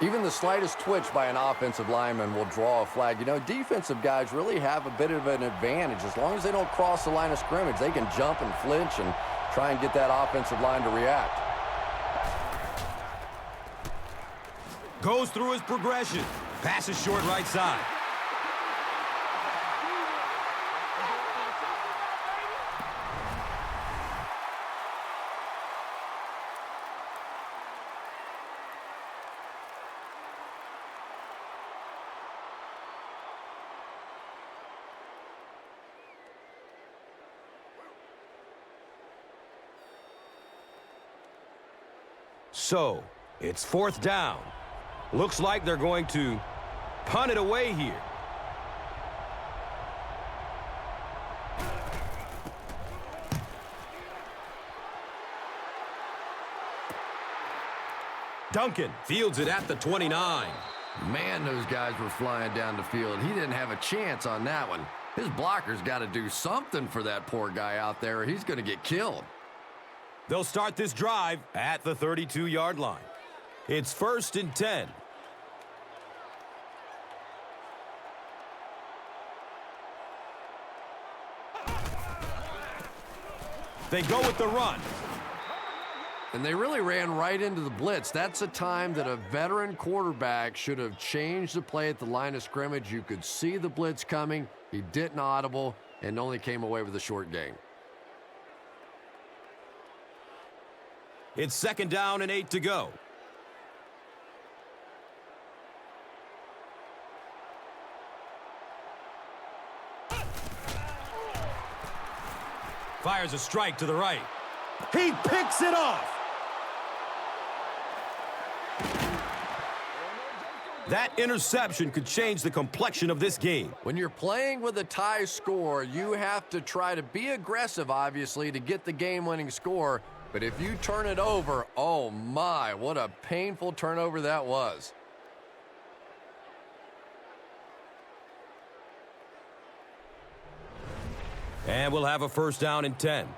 Even the slightest twitch by an offensive lineman will draw a flag. You know, defensive guys really have a bit of an advantage. As long as they don't cross the line of scrimmage, they can jump and flinch and try and get that offensive line to react. Goes through his progression. Passes short right side. So, it's fourth down. Looks like they're going to punt it away here. Duncan fields it at the 29. Man, those guys were flying down the field. He didn't have a chance on that one. His blocker's got to do something for that poor guy out there, or he's going to get killed. They'll start this drive at the 32-yard line. It's 1st and 10. They go with the run. And they really ran right into the blitz. That's a time that a veteran quarterback should have changed the play at the line of scrimmage. You could see the blitz coming. He didn't audible and only came away with a short gain. It's 2nd down and 8 to go. Fires a strike to the right. He picks it off. That interception could change the complexion of this game. When you're playing with a tie score, you have to try to be aggressive, obviously, to get the game-winning score. But if you turn it over, oh my, what a painful turnover that was. And we'll have a first down and 10.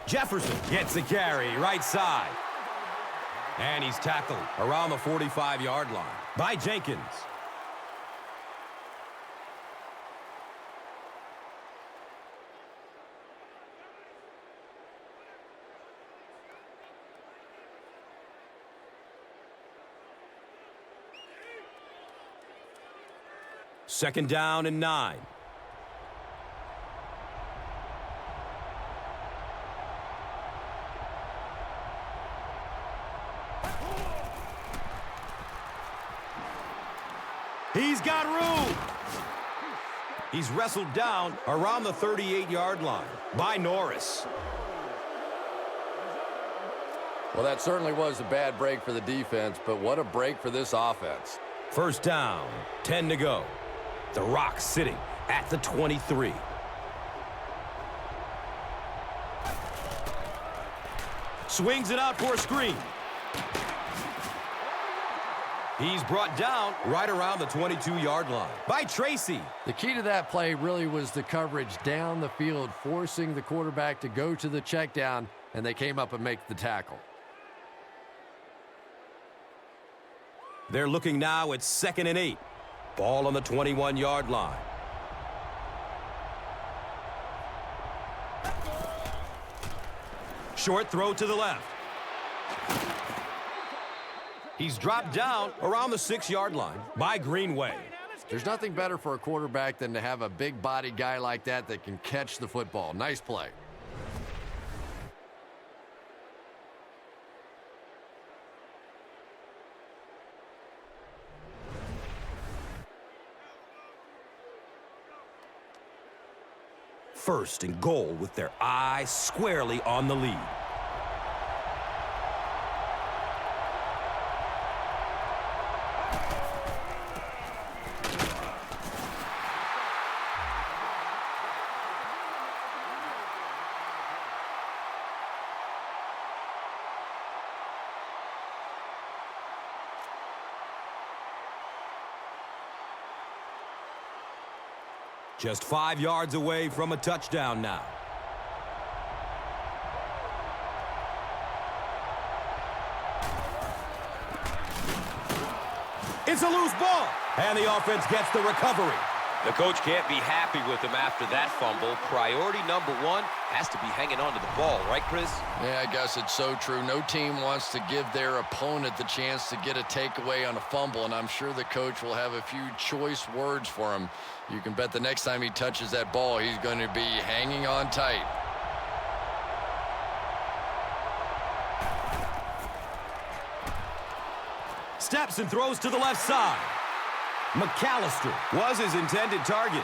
Jefferson gets a carry right side. And he's tackled around the 45-yard line by Jenkins. Second down and 9. He's got room. He's wrestled down around the 38-yard line by Norris. Well, that certainly was a bad break for the defense, but what a break for this offense. First down, 10 to go. The Rock sitting at the 23. Swings it out for a screen. He's brought down right around the 22-yard line by Tracy. The key to that play really was the coverage down the field, forcing the quarterback to go to the check down, and they came up and make the tackle. They're looking now at 2nd and 8. Ball on the 21-yard line. Short throw to the left. He's dropped down around the 6-yard line by Greenway. There's nothing better for a quarterback than to have a big-bodied guy like that that can catch the football. Nice play. First and goal with their eyes squarely on the lead. Just 5 yards away from a touchdown now. It's a loose ball, and the offense gets the recovery. The coach can't be happy with him after that fumble. Priority number 1 has to be hanging on to the ball, right, Chris? Yeah, I guess it's so true. No team wants to give their opponent the chance to get a takeaway on a fumble, and I'm sure the coach will have a few choice words for him. You can bet the next time he touches that ball, he's going to be hanging on tight. Steps and throws to the left side. McAllister was his intended target.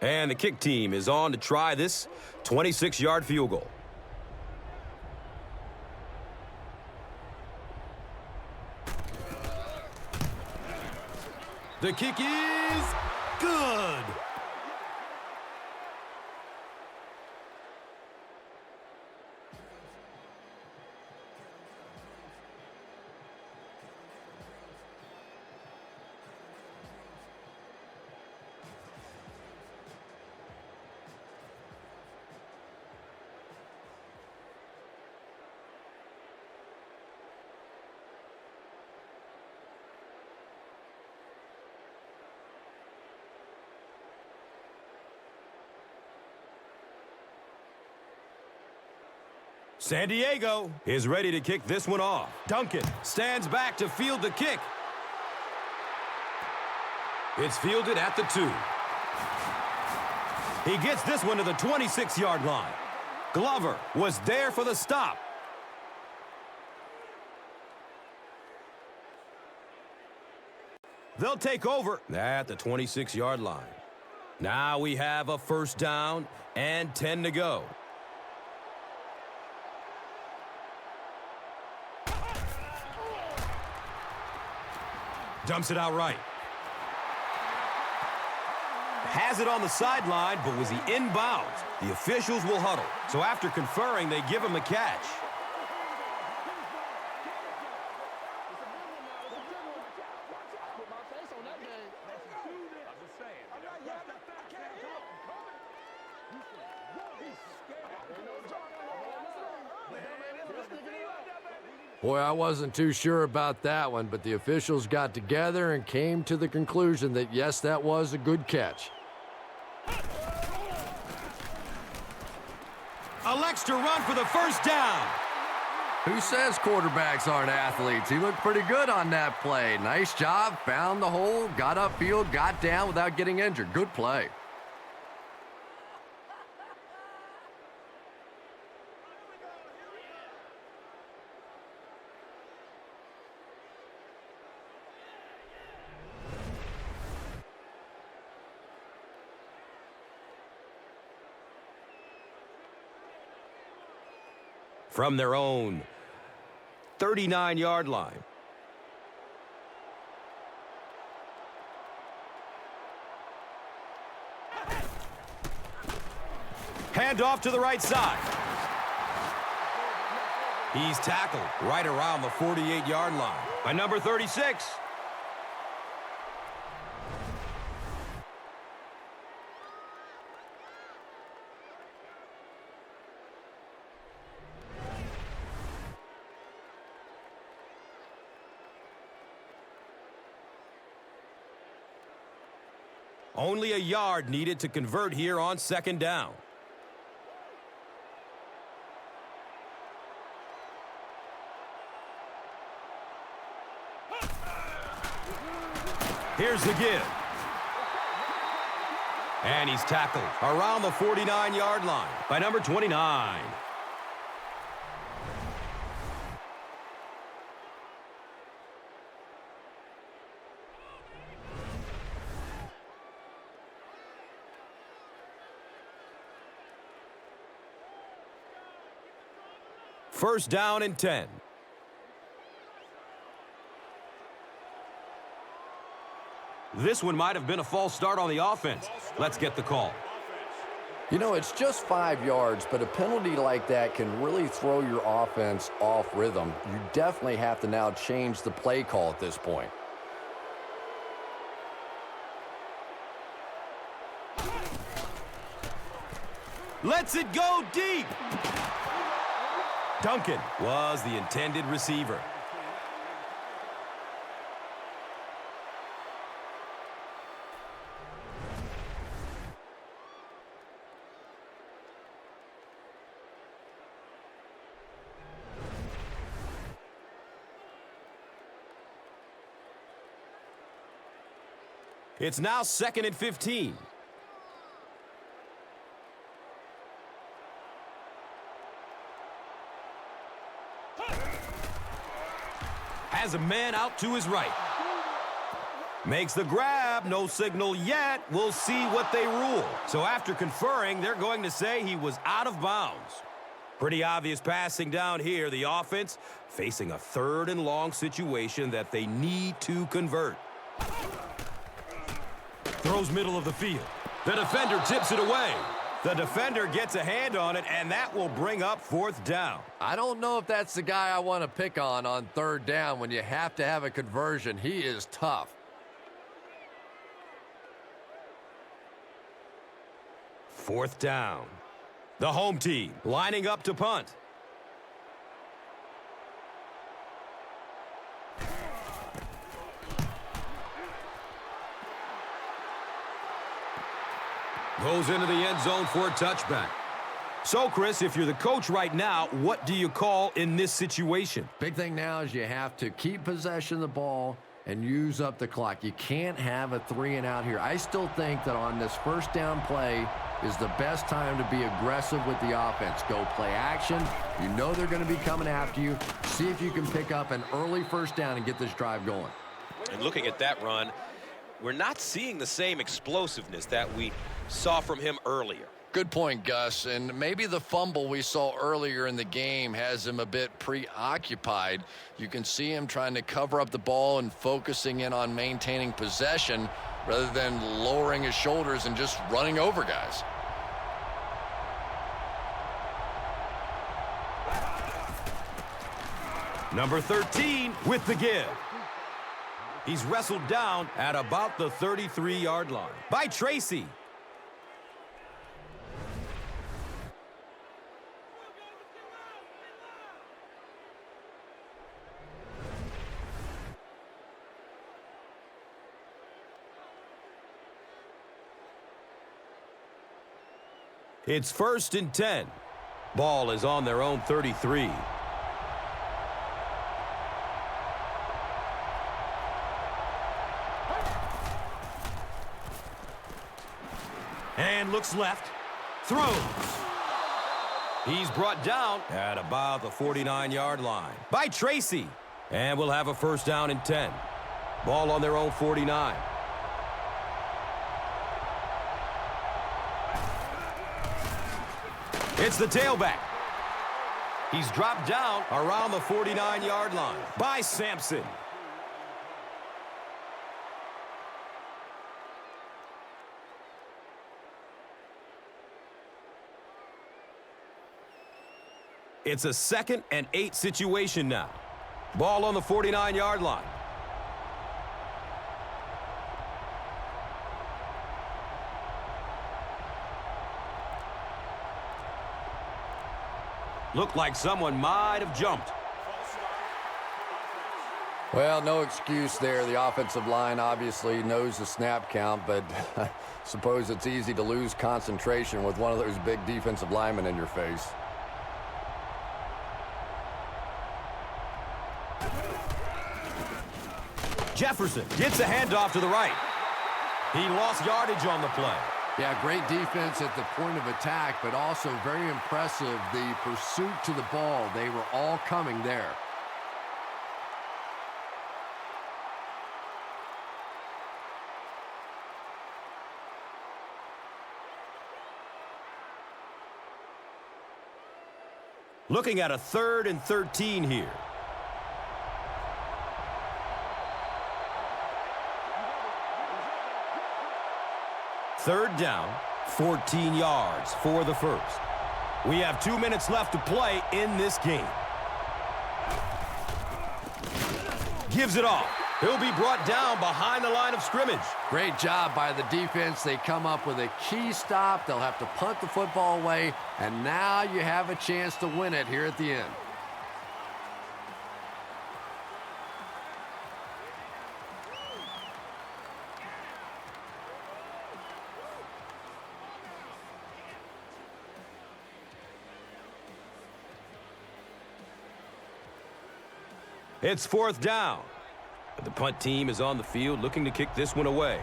And the kick team is on to try this 26-yard field goal. The kick is good. San Diego is ready to kick this one off. Duncan stands back to field the kick. It's fielded at the 2. He gets this one to the 26-yard line. Glover was there for the stop. They'll take over at the 26-yard line. Now we have a first down and 10 to go. Dumps it out right. Has it on the sideline, but was he inbounds? The officials will huddle. So after conferring, they give him a catch. Boy, I wasn't too sure about that one, but the officials got together and came to the conclusion that, yes, that was a good catch. Elects to run for the first down. Who says quarterbacks aren't athletes? He looked pretty good on that play. Nice job, found the hole, got upfield, got down without getting injured. Good play. From their own 39-yard line. Hand off to the right side. He's tackled right around the 48-yard line by number 36. Only a yard needed to convert here on second down. Here's the give. And he's tackled around the 49-yard line by number 29. First down and 10. This one might have been a false start on the offense. Let's get the call. You know, it's just 5 yards, but a penalty like that can really throw your offense off rhythm. You definitely have to now change the play call at this point. Lets it go deep. Duncan was the intended receiver. It's now 2nd and 15. Has a man out to his right. Makes the grab. No signal yet. We'll see what they rule. So after conferring, they're going to say he was out of bounds. Pretty obvious passing down here. The offense facing a 3rd and long situation that they need to convert. Throws middle of the field. The defender tips it away. The defender gets a hand on it, and that will bring up 4th down. I don't know if that's the guy I want to pick on 3rd down when you have to have a conversion. He is tough. Fourth down. The home team lining up to punt. Goes into the end zone for a touchback. So, Chris, if you're the coach right now, what do you call in this situation? Big thing now is you have to keep possession of the ball and use up the clock. You can't have a 3-and-out here. I still think that on this first down play is the best time to be aggressive with the offense. Go play action. You know they're going to be coming after you. See if you can pick up an early first down and get this drive going. And looking at that run, we're not seeing the same explosiveness that we saw from him earlier. Good point, Gus. And maybe the fumble we saw earlier in the game has him a bit preoccupied. You can see him trying to cover up the ball and focusing in on maintaining possession rather than lowering his shoulders and just running over guys. Number 13 with the give. He's wrestled down at about the 33-yard line by Tracy. It's 1st and 10. Ball is on their own 33. And looks left. Throws. He's brought down at about the 49-yard line by Tracy. And we'll have a first down and 10. Ball on their own 49. It's the tailback. He's dropped down around the 49-yard line by Sampson. It's a 2nd and 8 situation now. Ball on the 49-yard line. Looked like someone might have jumped. Well, no excuse there. The offensive line obviously knows the snap count, but I suppose it's easy to lose concentration with one of those big defensive linemen in your face. Jefferson gets a handoff to the right. He lost yardage on the play. Yeah, great defense at the point of attack, but also very impressive the pursuit to the ball. They were all coming there. Looking at a 3rd and 13 here. Third down, 14 yards for the first. We have 2 minutes left to play in this game. Gives it off. He'll be brought down behind the line of scrimmage. Great job by the defense. They come up with a key stop. They'll have to punt the football away, and now you have a chance to win it here at the end. It's 4th down. The punt team is on the field looking to kick this one away.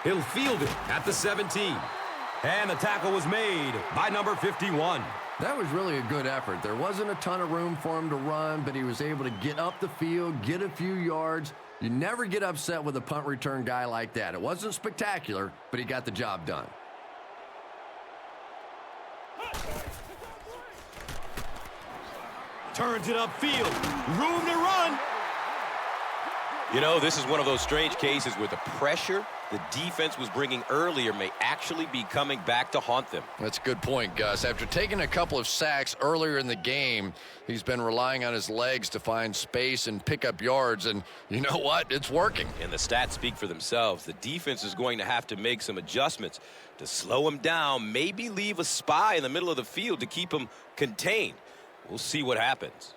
He'll field it at the 17. And the tackle was made by number 51. That was really a good effort. There wasn't a ton of room for him to run, but he was able to get up the field, get a few yards. You never get upset with a punt return guy like that. It wasn't spectacular, but he got the job done. Turns it upfield. Room to run. You know, this is one of those strange cases where the pressure the defense was bringing earlier may actually be coming back to haunt them. That's a good point, Gus. After taking a couple of sacks earlier in the game, he's been relying on his legs to find space and pick up yards, and you know what? It's working. And the stats speak for themselves. The defense is going to have to make some adjustments to slow him down, maybe leave a spy in the middle of the field to keep him contained. We'll see what happens.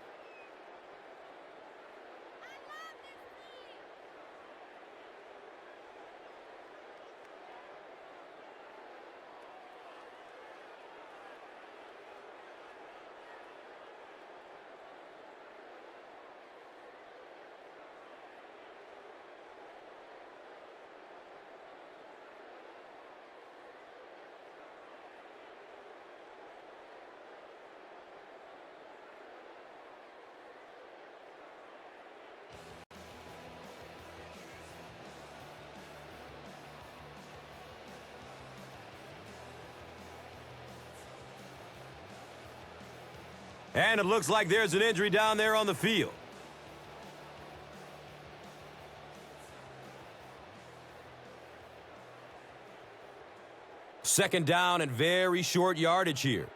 And it looks like there's an injury down there on the field. Second down and very short yardage here.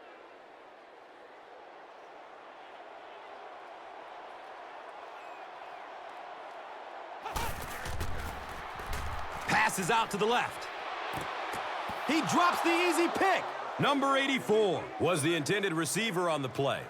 Passes out to the left. He drops the easy pick. Number 84 was the intended receiver on the play.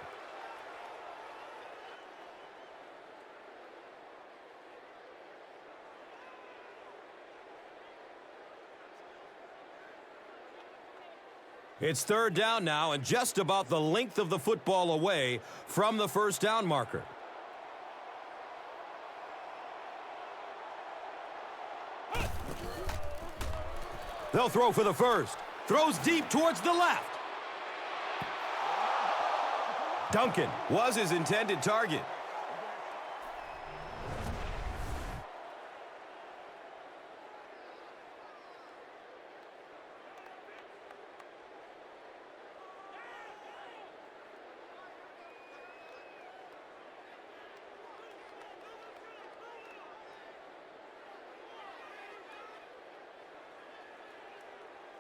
It's third down now and just about the length of the football away from the first down marker. They'll throw for the first. Throws deep towards the left. Duncan was his intended target.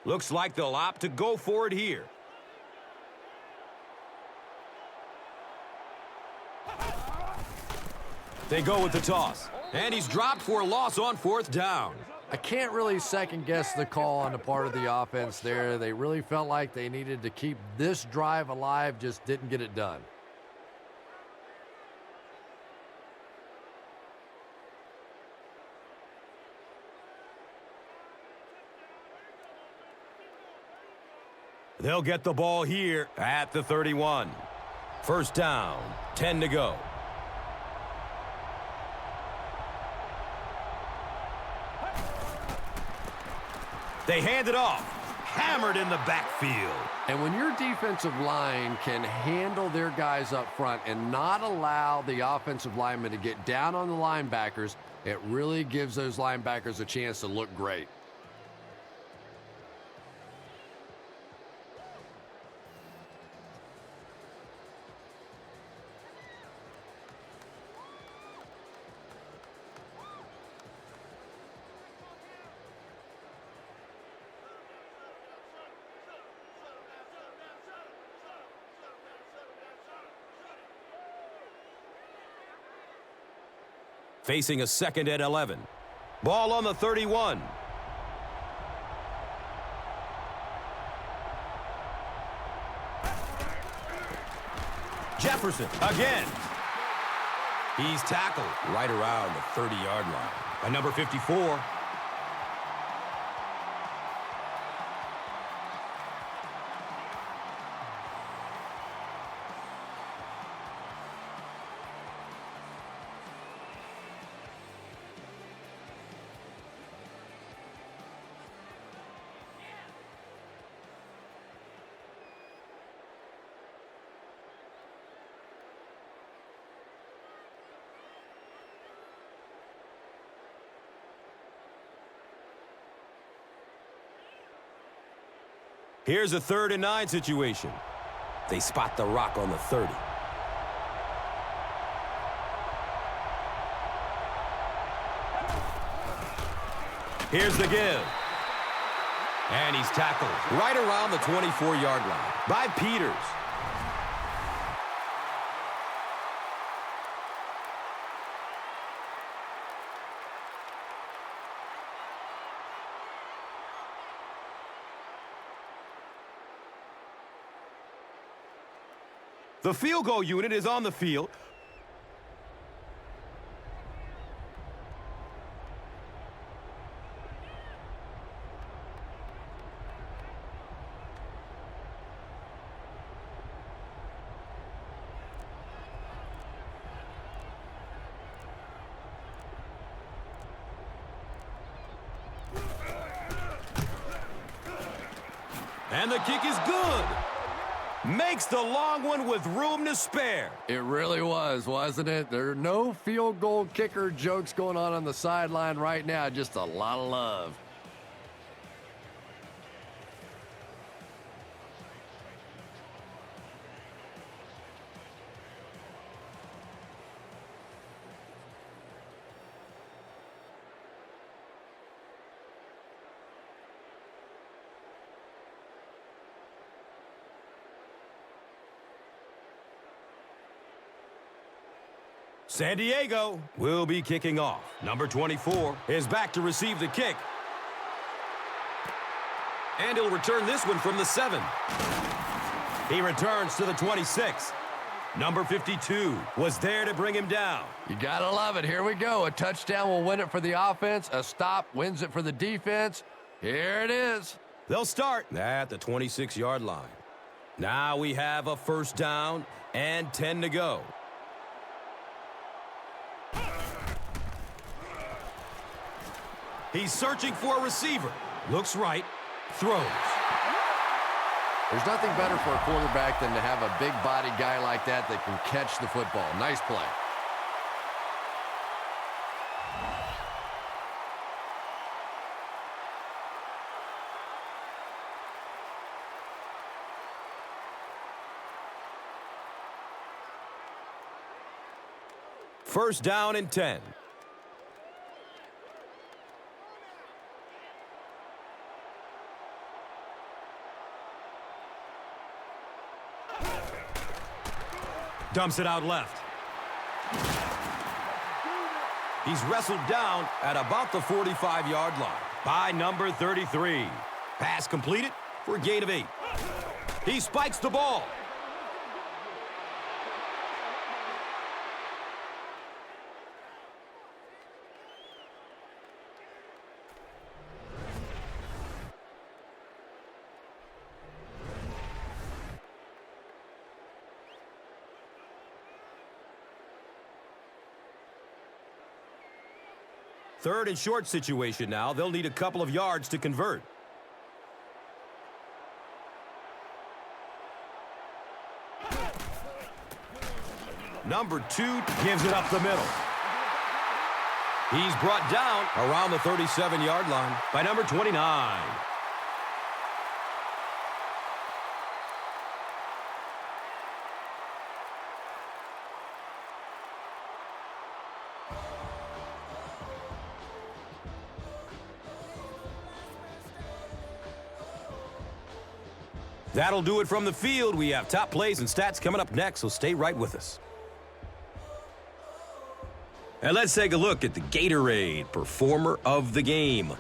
Looks like they'll opt to go for it here. They go with the toss. And he's dropped for a loss on fourth down. I can't really second-guess the call on the part of the offense there. They really felt like they needed to keep this drive alive, just didn't get it done. They'll get the ball here at the 31. First down, 10 to go. They hand it off. Hammered in the backfield. And when your defensive line can handle their guys up front and not allow the offensive linemen to get down on the linebackers, it really gives those linebackers a chance to look great. Facing a second and 11. Ball on the 31. Jefferson again. He's tackled right around the 30-yard line by number 54. Here's a 3rd and 9 situation. They spot the rock on the 30. Here's the give. And he's tackled right around the 24-yard line by Peters. The field goal unit is on the field. And the kick is good. Makes the long one with room to spare. It really was, wasn't it? There are no field goal kicker jokes going on the sideline right now. Just a lot of love. San Diego will be kicking off. Number 24 is back to receive the kick. And he'll return this one from the 7. He returns to the 26. Number 52 was there to bring him down. You gotta love it. Here we go. A touchdown will win it for the offense. A stop wins it for the defense. Here it is. They'll start at the 26-yard line. Now we have a first down and 10 to go. He's searching for a receiver. Looks right. Throws. There's nothing better for a quarterback than to have a big body guy like that can catch the football. Nice play. First down and 10. Dumps it out left. He's wrestled down at about the 45-yard line by number 33. Pass completed for a gain of 8. He spikes the ball. Third and short situation now. They'll need a couple of yards to convert. Number 2 gives it up the middle. He's brought down around the 37-yard line by number 29. That'll do it from the field. We have top plays and stats coming up next, so stay right with us. And let's take a look at the Gatorade Performer of the Game.